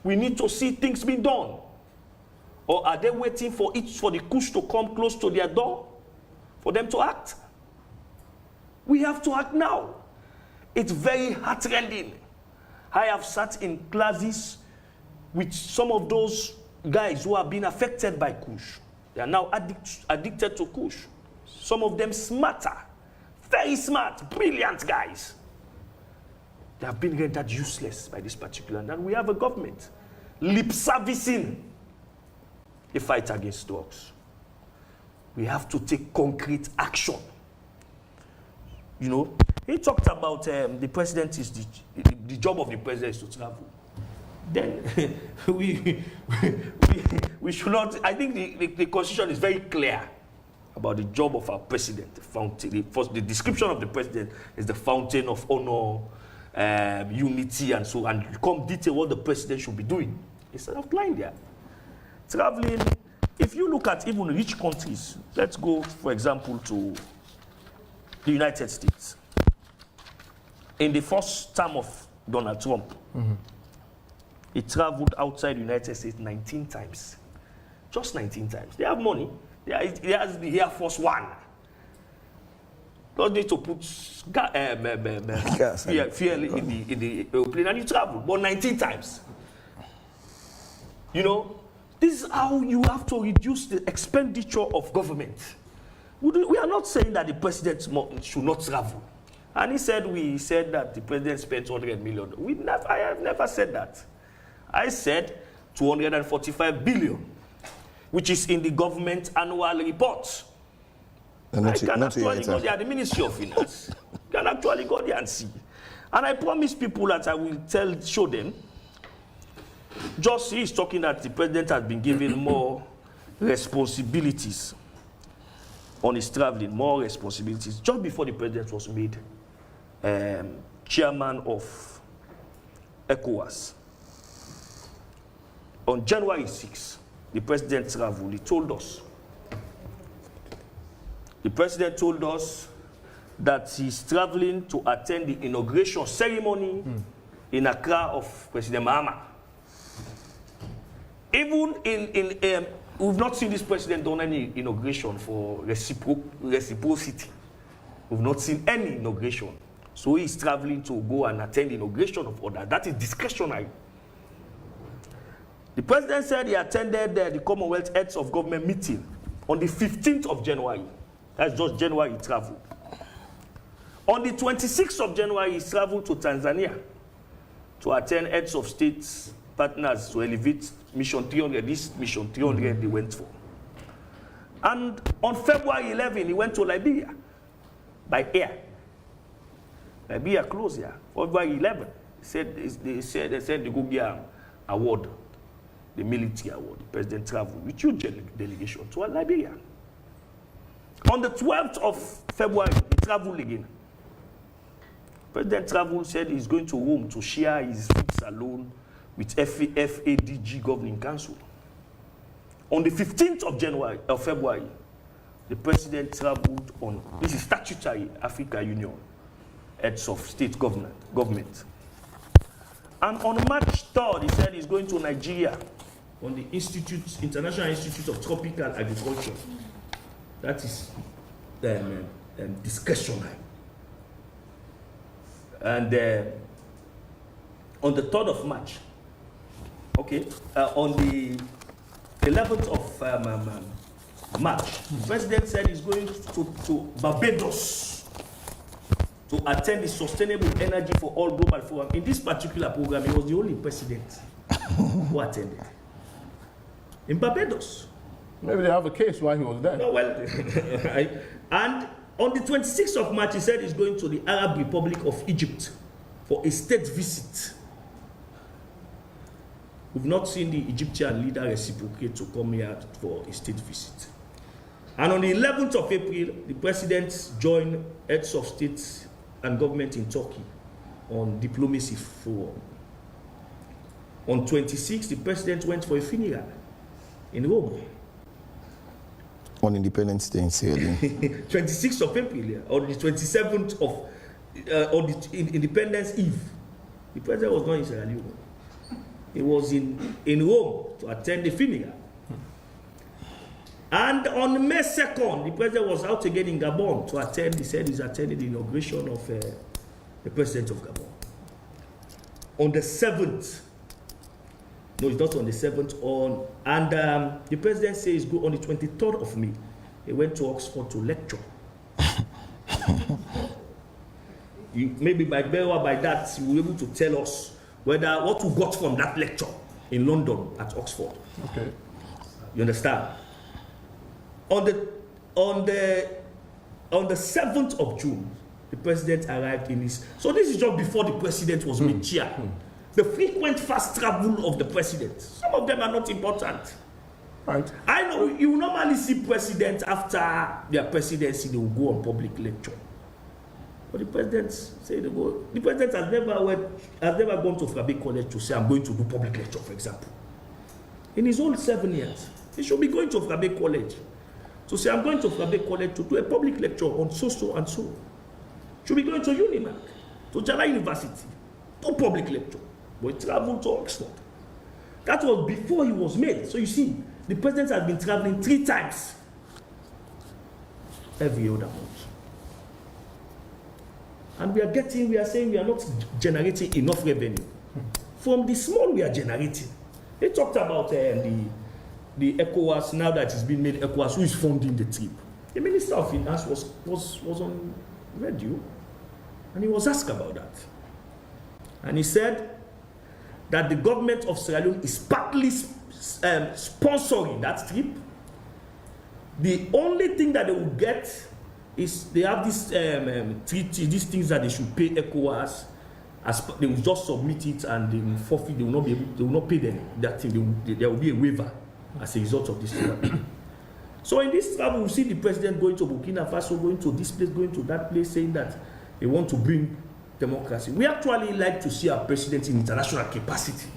We need to see things being done. Or are they waiting for the coups to come close to their door for them to act? We have to act now. It's very heartrending. I have sat in classes with some of those guys who have been affected by coups. They are now addicted to coups. Some of them smarter, very smart, brilliant guys. They have been rendered useless by this particular. And we have a government lip servicing the fight against drugs. We have to take concrete action. You know, he talked about the president is the job of the president is to travel. Then we should not. I think the constitution is very clear about the job of our president. The description of the president is the fountain of honor, unity, and so. And you come detail what the president should be doing. It's outlined there. Traveling. If you look at even rich countries, let's go, for example, to the United States. In the first term of Donald Trump, he traveled outside the United States 19 times. Just 19 times. They have money. He has the Air Force One. Don't need to put fuel in the airplane and you travel. But 19 times. You know, this is how you have to reduce the expenditure of government. We are not saying that the president should not travel. And we said that the president spent 200 million. I have never said that. I said 245 billion, which is in the government annual report. I can actually go there, the Ministry of Finance. Can actually go there and see. And I promise people that I will show them. Just he's talking that the president has been given more responsibilities on his traveling, more responsibilities. Just before the president was made chairman of ECOWAS, on January 6, the president traveled. He told us. The president told us that he's traveling to attend the inauguration ceremony in Accra of President Mahama. Even we've not seen this president done any inauguration for reciprocity. We've not seen any inauguration. So he's traveling to go and attend the inauguration of others. That is discretionary. The president said he attended the Commonwealth Heads of Government meeting on the 15th of January. That's just January he traveled. On the 26th of January, he traveled to Tanzania to attend Heads of States partners to elevate Mission 300. This Mission 300 they went for. And on February 11, he went to Liberia by air. Liberia closed here. February 11, they said they go get an award, the military award. The president traveled with huge delegation to Liberia. On the 12th of February, he traveled again. President traveled, said he's going to Rome to share his weeks alone with FADG Governing Council. On the 15th of February, the president traveled on, this is statutory Africa Union, heads of state government. And on March 3rd, he said he's going to Nigeria on the International Institute of Tropical Agriculture. That is discretionary. And on the 3rd of March, on the 11th of March, the president said he's going to Barbados to attend the Sustainable Energy for All Global Forum. In this particular program, he was the only president who attended. In Barbados. Maybe they have a case why he was there. No, well, and on the 26th of March, he said he's going to the Arab Republic of Egypt for a state visit. We've not seen the Egyptian leader reciprocate to come here for a state visit. And on the 11th of April, the president joined heads of states and government in Turkey on diplomacy forum. On 26th, the president went for a funeral in Rome. On Independence Day in Sierra Leone. 26th of April, yeah, or the 27th of on the Independence Eve. The president was not in Sierra Leone. He was in Rome to attend the funeral. And on May 2nd, the president was out again in Gabon to attend. He said he's attending the inauguration of the president of Gabon. On the 7th, no, it's not on the 7th, and the president says go on the 23rd of May. He went to Oxford to lecture. Maybe Myk Berewa, by that, he will be able to tell us whether what we got from that lecture in London at Oxford. Okay. You understand? On the 7th of June, the president arrived in his. So this is just before the president was made chair. The frequent fast travel of the president. Some of them are not important. Right. I know you normally see presidents after their presidency, they will go on public lecture. But the president say they go. The president has never gone to Frabe College to say I'm going to do public lecture, for example. In his own 7 years, he should be going to Frabe College to say I'm going to Frabe College to do a public lecture on so and so. Should be going to Unimark, to Jala University, to public lecture. But he traveled to Oxford. That was before he was made. So you see, the president has been traveling 3 times every other month. And we are saying we are not generating enough revenue. From the small we are generating. They talked about the ECOWAS, now that it's been made ECOWAS, who is funding the trip. The Minister of Finance was on radio, and he was asked about that. And he said that the government of Sierra Leone is partly sponsoring that trip. The only thing that they will get is they have this treaty, these things that they should pay ECOWAS. They will just submit it and they will forfeit. They will not pay them that thing. There will be a waiver as a result of this travel. So in this travel, we see the president going to Burkina Faso, going to this place, going to that place, saying that they want to bring democracy. We actually like to see our president in international capacity.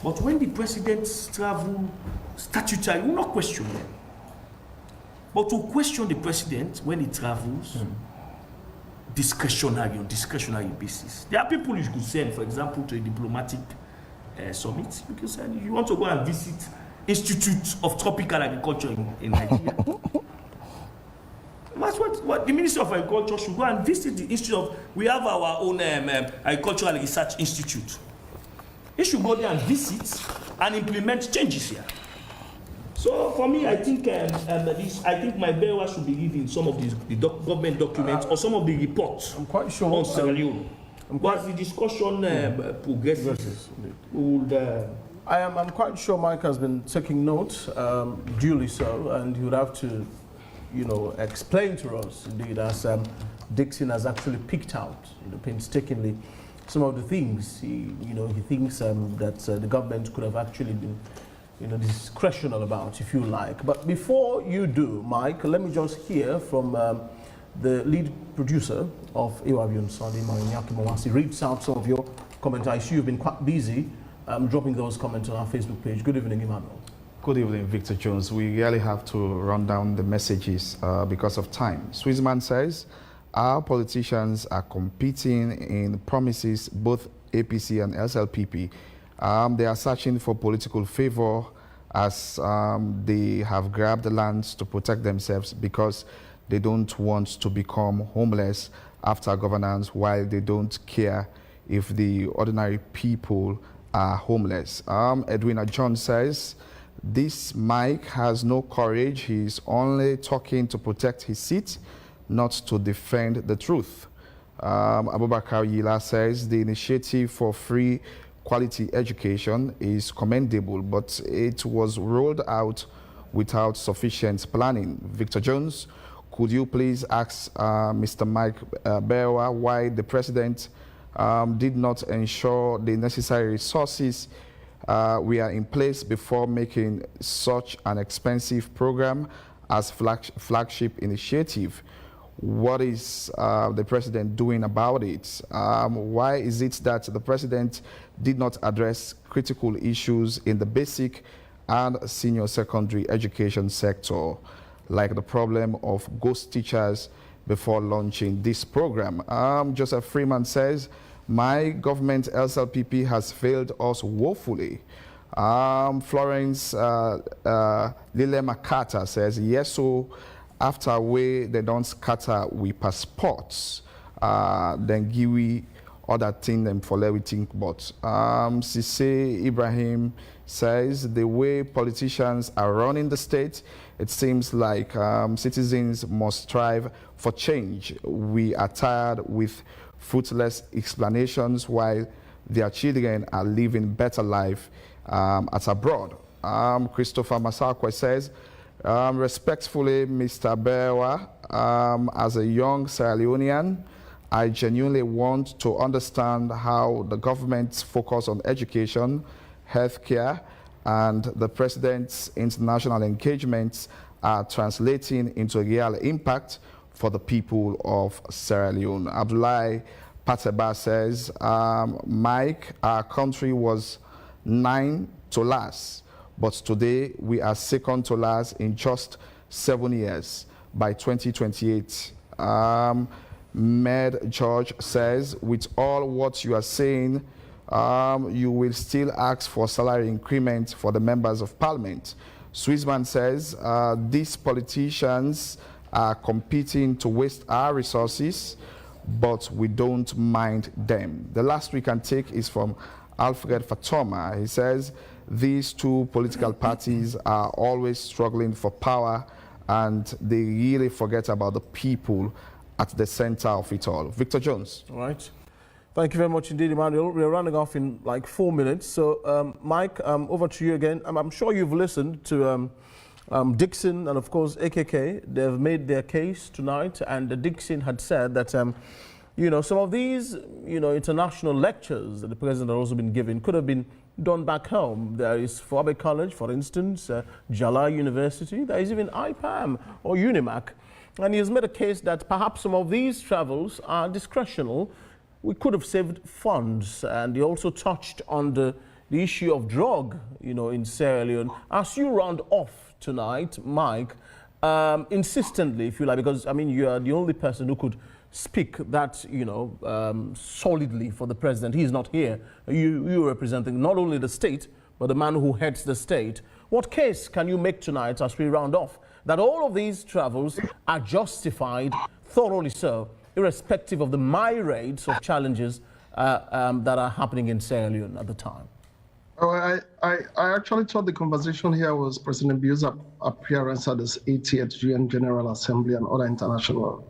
But when the presidents travel statutory, we will not question them. But to question the president when he travels, on discretionary basis. There are people you could send, for example, to a diplomatic summit. You can send, you want to go and visit Institute of Tropical Agriculture in Nigeria. That's what the Ministry of Agriculture should go and visit the Institute of. We have our own Agricultural Research Institute. He should go there and visit and implement changes here. So for me, I think Myk Berewa should be given some of the government documents or some of the reports. I'm quite sure on Sierra Leone. As the discussion progresses, I'm quite sure Myk has been taking note, duly so, and he would have to, explain to us, indeed, as Dixon has actually picked out, painstakingly, some of the things he thinks that the government could have actually been, discretional about, if you like. But before you do, Myk, let me just hear from the lead producer of AYV Sunday, Marinyaki Mawasi, reads out some of your comments. I see you've been quite busy dropping those comments on our Facebook page. Good evening, Emmanuel. Good evening, Victor Jones. We really have to run down the messages because of time. Swissman says, our politicians are competing in promises, both APC and SLPP. They are searching for political favor as they have grabbed the lands to protect themselves because they don't want to become homeless after governance, while they don't care if the ordinary people are homeless. Edwina John says, this Myk has no courage. He's only talking to protect his seat, not to defend the truth. Abubakar Yila says, the initiative for free quality education is commendable, but it was rolled out without sufficient planning. Victor Jones, could you please ask Mr. Myk Berewa why the president did not ensure the necessary resources were in place before making such an expensive program as flagship initiative? What is the president doing about it? Why is it that the president did not address critical issues in the basic and senior secondary education sector, like the problem of ghost teachers, before launching this program? Joseph Freeman says, my government LSLPP has failed us woefully. Florence Lile Makata says, yes, so after we they don't scatter with passports, then give we other thing them for everything. But Sise Ibrahim says, the way politicians are running the state, it seems like citizens must strive for change. We are tired with fruitless explanations while their children are living better life at abroad. Christopher Masakwe says, respectfully, Mr. Berewa, as a young Sierra Leonean, I genuinely want to understand how the government's focus on education, healthcare, and the president's international engagements are translating into a real impact for the people of Sierra Leone. Abdullahi Pateba says, Mike, our country was 9 to last, but today we are second to last in just 7 years. By 2028, Med George says, with all what you are saying, you will still ask for salary increment for the members of parliament. Swissman says, these politicians are competing to waste our resources, but we don't mind them. The last we can take is from Alfred Fatoma. He says, these two political parties are always struggling for power, and they really forget about the people at the center of it all. Victor Jones. All right. Thank you very much indeed, Emmanuel. We're running off in like 4 minutes. So, Mike, over to you again. I'm sure you've listened to Dixon and, of course, AKK. They've made their case tonight, and Dixon had said that, you know, some of these, you know, international lectures that the president had also been giving could have been done back home. There is Fobe College, for instance, Jala University. There is even IPAM or UNIMAC. And he has made a case that perhaps some of these travels are discretional. We could have saved funds. And he also touched on the issue of drug, you know, in Sierra Leone. As you round off tonight, Mike, insistently, if you like, because, I mean, you are the only person who could speak that, you know, solidly for the president. He's not here. You representing not only the state, but the man who heads the state. What case can you make tonight as we round off that all of these travels are justified, thoroughly so, irrespective of the myriads of challenges that are happening in Sierra Leone at the time? Oh, I actually thought the conversation here was President Bio's appearance at this 80th UN General Assembly and other international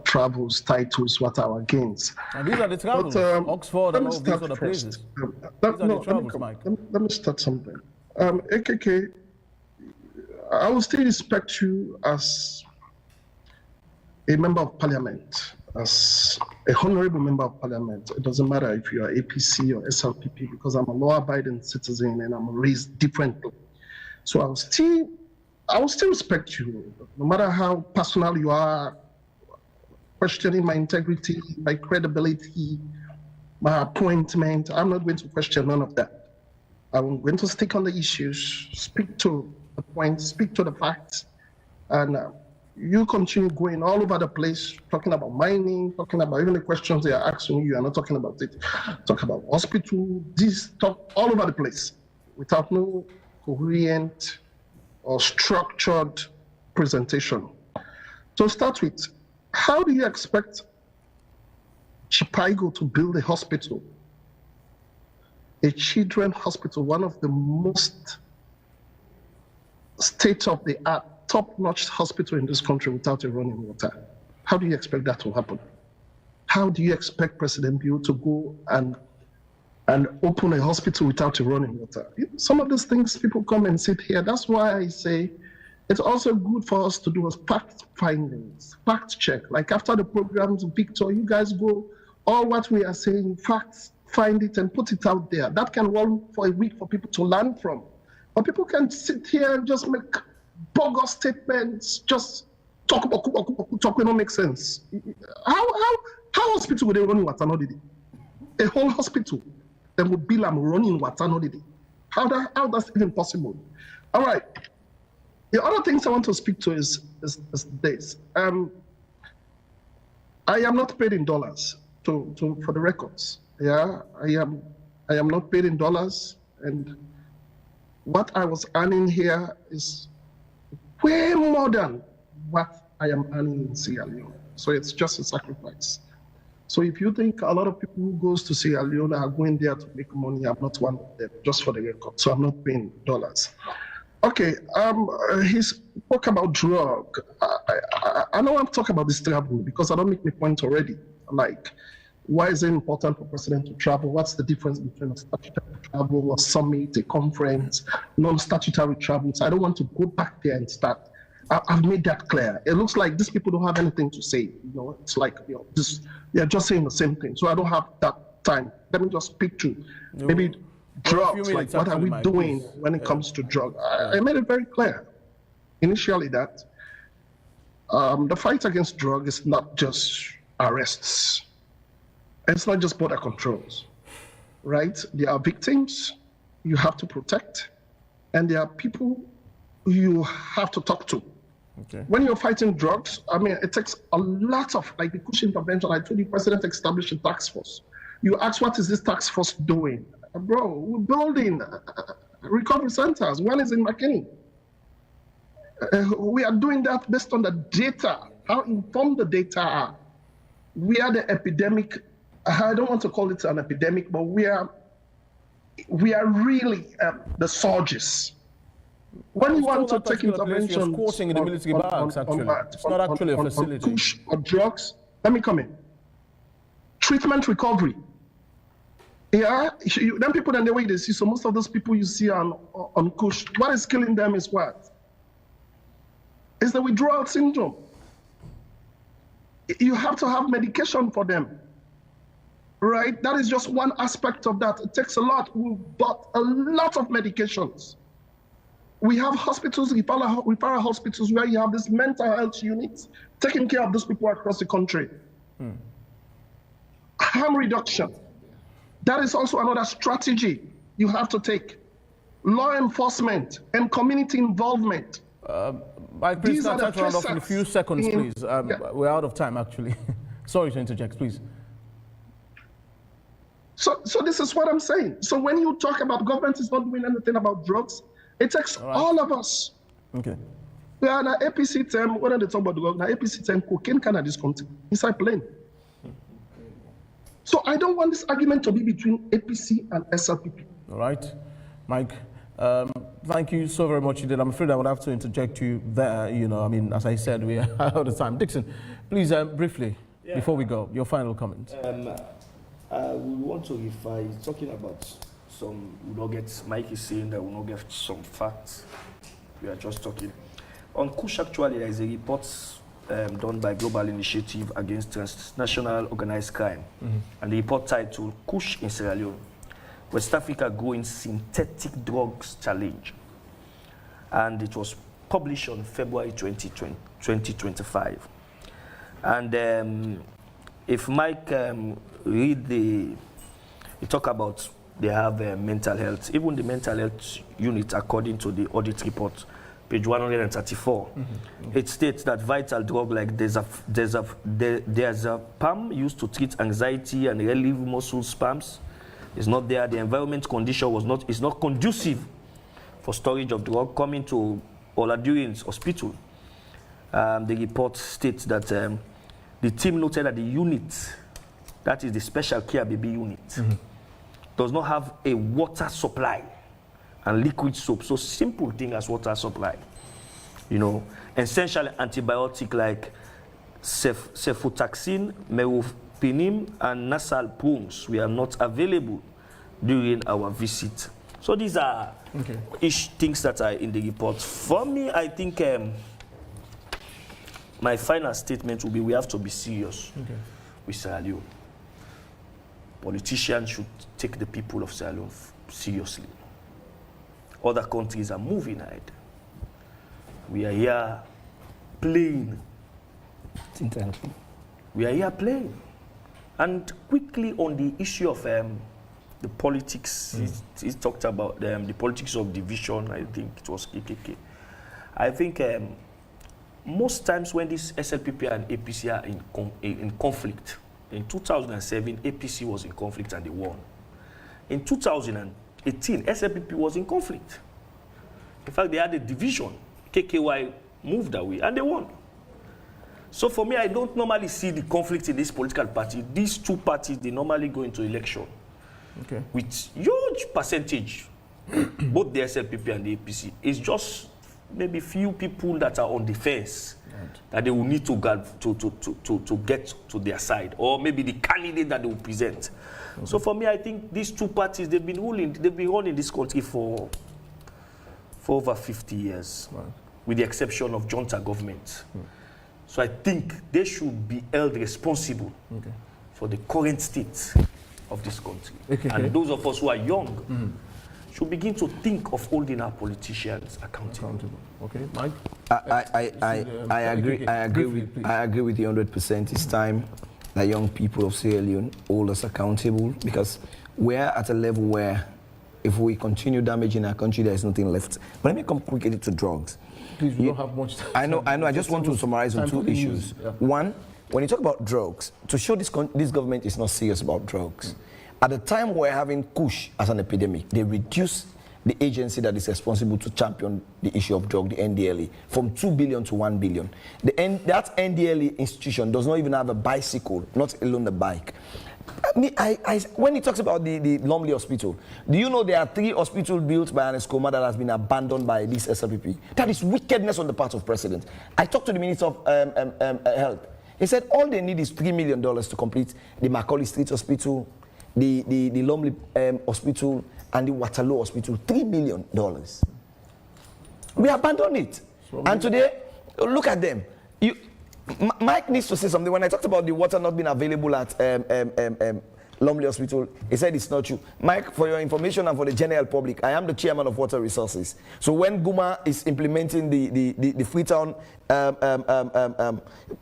travels, titles, what our gains. And these are the travels, Oxford and all these other places. These are the travels, Mike. Let me start something. AKK, I will still respect you as a member of parliament, as a honorable member of parliament. It doesn't matter if you are APC or SLPP, because I'm a law-abiding citizen and I'm raised differently. So I will still respect you, no matter how personal you are, questioning my integrity, my credibility, my appointment. I'm not going to question none of that. I'm going to stick on the issues, speak to the point, speak to the facts, and you continue going all over the place, talking about mining, talking about even the questions they are asking you are not talking about it. Talk about hospital, this, talk all over the place without no coherent or structured presentation. To start with, how do you expect Chipago to build a hospital, a children's hospital, one of the most state-of-the-art, top-notch hospital in this country without a running water? How do you expect that to happen? How do you expect President Bio to go and and open a hospital without a running water. Some of these things people come and sit here. That's why I say it's also good for us to do a fact findings, fact check. Like after the programs, Victor, you guys go, all what we are saying, facts, find it and put it out there. That can run for a week for people to learn from. But people can sit here and just make bogus statements, just talk about talk will not make sense. How hospital would they run in Watanodidi? A whole hospital, then would bill them running Watanodidi. How that's even possible? All right. The other things I want to speak to is this. I am not paid in dollars for the records. Yeah, I am not paid in dollars, and what I was earning here is way more than what I am earning in Sierra Leone. So it's just a sacrifice. So if you think a lot of people who goes to Sierra Leone are going there to make money, I'm not one of them, just for the record. So I'm not paying dollars. Okay, he spoke about drug. I don't want to talk about this travel because I don't make my point already. Like, why is it important for president to travel? What's the difference between a statutory travel, a summit, a conference, non-statutory travel? So I don't want to go back there and start. I've made that clear. It looks like these people don't have anything to say. You know, it's like they're just saying the same thing. So I don't have that time. Let me just speak to maybe drugs. Like, what are we doing when it comes to drugs? I made it very clear initially that the fight against drug is not just arrests. It's not just border controls, right? There are victims you have to protect, and there are people you have to talk to. Okay. When you're fighting drugs, I mean, it takes a lot of, like the Kush intervention. I told you, President established a task force. You ask, what is this task force doing? Bro, we're building recovery centers. One is in McKinney. We are doing that based on the data, how informed the data are. We are the epidemic. I don't want to call it an epidemic, but we are really the surges. When you want to take intervention, you're squatting in the military barracks, actually. It's not actually a facility. Or drugs. Let me come in. Treatment recovery. Yeah, then people, then the way they see. So most of those people you see on Kush, what is killing them is what? It's the withdrawal syndrome. You have to have medication for them, right? That is just one aspect of that. It takes a lot. We bought a lot of medications. We have hospitals, referral hospitals, where you have this mental health units taking care of those people across the country. Harm reduction. That is also another strategy you have to take. Law enforcement and community involvement. Myk, please touch around off in a few seconds, please. We're out of time, actually. Sorry to interject, please. So this is what I'm saying. So when you talk about government is not doing anything about drugs, it takes all of us. Okay. Yeah, the APC term, when they talk about the drug, the APC term, cocaine can at this country, inside plane. So I don't want this argument to be between APC and SLPP. All right. Myk, thank you so very much. I'm afraid I would have to interject you there. You know, I mean, as I said, we are out of time. Dixon, please, briefly, before we go, your final comment. We want to refer, talking about some, we don't get, Myk is saying that we don't get some facts. We are just talking. On Kush, actually, there is a report done by Global Initiative Against Transnational Organized Crime. And the report titled Kush in Sierra Leone, West Africa Growing Synthetic Drugs Challenge. And it was published on February 2025. And if Myk read you talk about they have mental health, even the mental health unit, according to the audit report, page 134, it states that vital drug like diazepam used to treat anxiety and relieve muscle spasms is not there. The environment condition is not conducive for storage of drug coming to Oladurin's hospital. The report states that the team noted that the unit, that is the special care baby unit, does not have a water supply and liquid soap. So simple thing as water supply. You know, essential antibiotic like cefotaxime, meropenem, and nasal prunes were not available. during our visit. So these are things that are in the report. For me, I think my final statement will be we have to be serious with Sierra Leone. Politicians should take the people of Sierra Leone seriously. Other countries are moving ahead. We are here playing. We are here playing. And quickly on the issue of the politics, he talked about the politics of division. I think it was KKK. I think most times when this SLPP and APC are in conflict, in 2007, APC was in conflict and they won. In 2018, SLPP was in conflict. In fact, they had a division. KKY moved away and they won. So for me, I don't normally see the conflict in this political party. These two parties, they normally go into election with huge percentage, both the SLPP and the APC. It's just maybe few people that are on the fence that they will need to get to their side, or maybe the candidate that they will present. So for me, I think these two parties, they've been running this country for over 50 years, with the exception of junta government. So I think they should be held responsible for the current state of this country. And those of us who are young should begin to think of holding our politicians accountable. Okay, Myk? I agree with you 100%. It's time that young people of Sierra Leone hold us accountable, because we're at a level where if we continue damaging our country, there is nothing left. But let me come quickly to drugs. Please, we don't have much time. I know. I just want to summarize on two issues. One, when you talk about drugs, to show this government is not serious about drugs. At the time we're having Kush as an epidemic, they reduced the agency that is responsible to champion the issue of drug, the NDLE, from 2 billion to 1 billion. That NDLE institution does not even have a bicycle, not alone a bike. When he talks about the Lumley Hospital, do you know there are 3 hospitals built by an Escoma that has been abandoned by this SLPP? That is wickedness on the part of President. I talked to the Minister of Health. He said all they need is $3 million to complete the Macaulay Street Hospital, the Lumley Hospital, and the Waterloo Hospital. $3 million. We abandoned it. And today, look at them. Myk needs to say something. When I talked about the water not being available at Lumley Hospital, he said it's not true. Myk, for your information and for the general public, I am the chairman of Water Resources. So when Guma is implementing the Freetown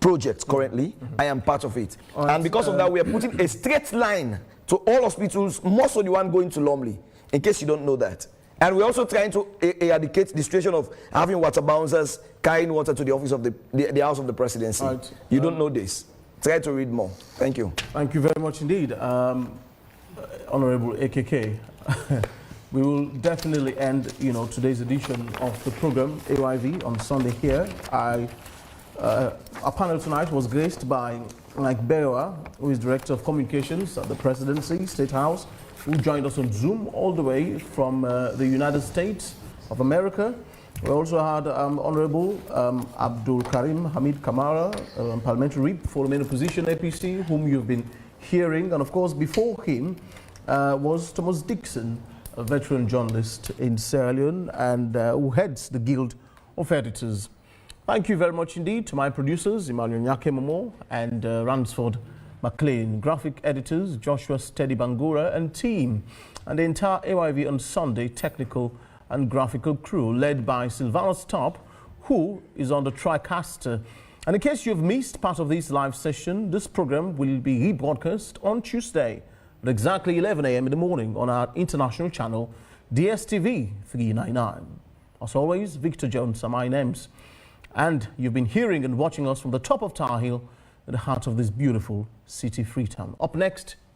project currently, I am part of it. Right. And because of that, we are putting a straight line to all hospitals, most of the one going to Lumley, in case you don't know that. And we're also trying to eradicate the situation of having water bouncers carrying water to the office of the House of the Presidency. Right. You don't know this. Try to read more. Thank you. Thank you very much indeed, Honorable AKK. We will definitely end, today's edition of the program AYV on Sunday here. Our panel tonight was graced by Myk Berewa, who is Director of Communications at the Presidency, State House, who joined us on Zoom all the way from the United States of America. We also had Honorable Abdul Karim Hamid Kamara, Parliamentary Whip for the main opposition APC, whom you've been hearing. And of course, before him was Thomas Dixon, a veteran journalist in Sierra Leone and who heads the Guild of Editors. Thank you very much indeed to my producers, Emmanuel Nyake Momo and Ransford McLean, graphic editors, Joshua Steady Bangura and team, and the entire AYV on Sunday technical and graphical crew led by Silvanus Top, who is on the TriCaster. And in case you've missed part of this live session, this program will be rebroadcast on Tuesday at exactly 11 a.m. in the morning on our international channel, DSTV 399. As always, Victor Jones are my names. And you've been hearing and watching us from the top of Tower Hill, in the heart of this beautiful city, Freetown. Up next,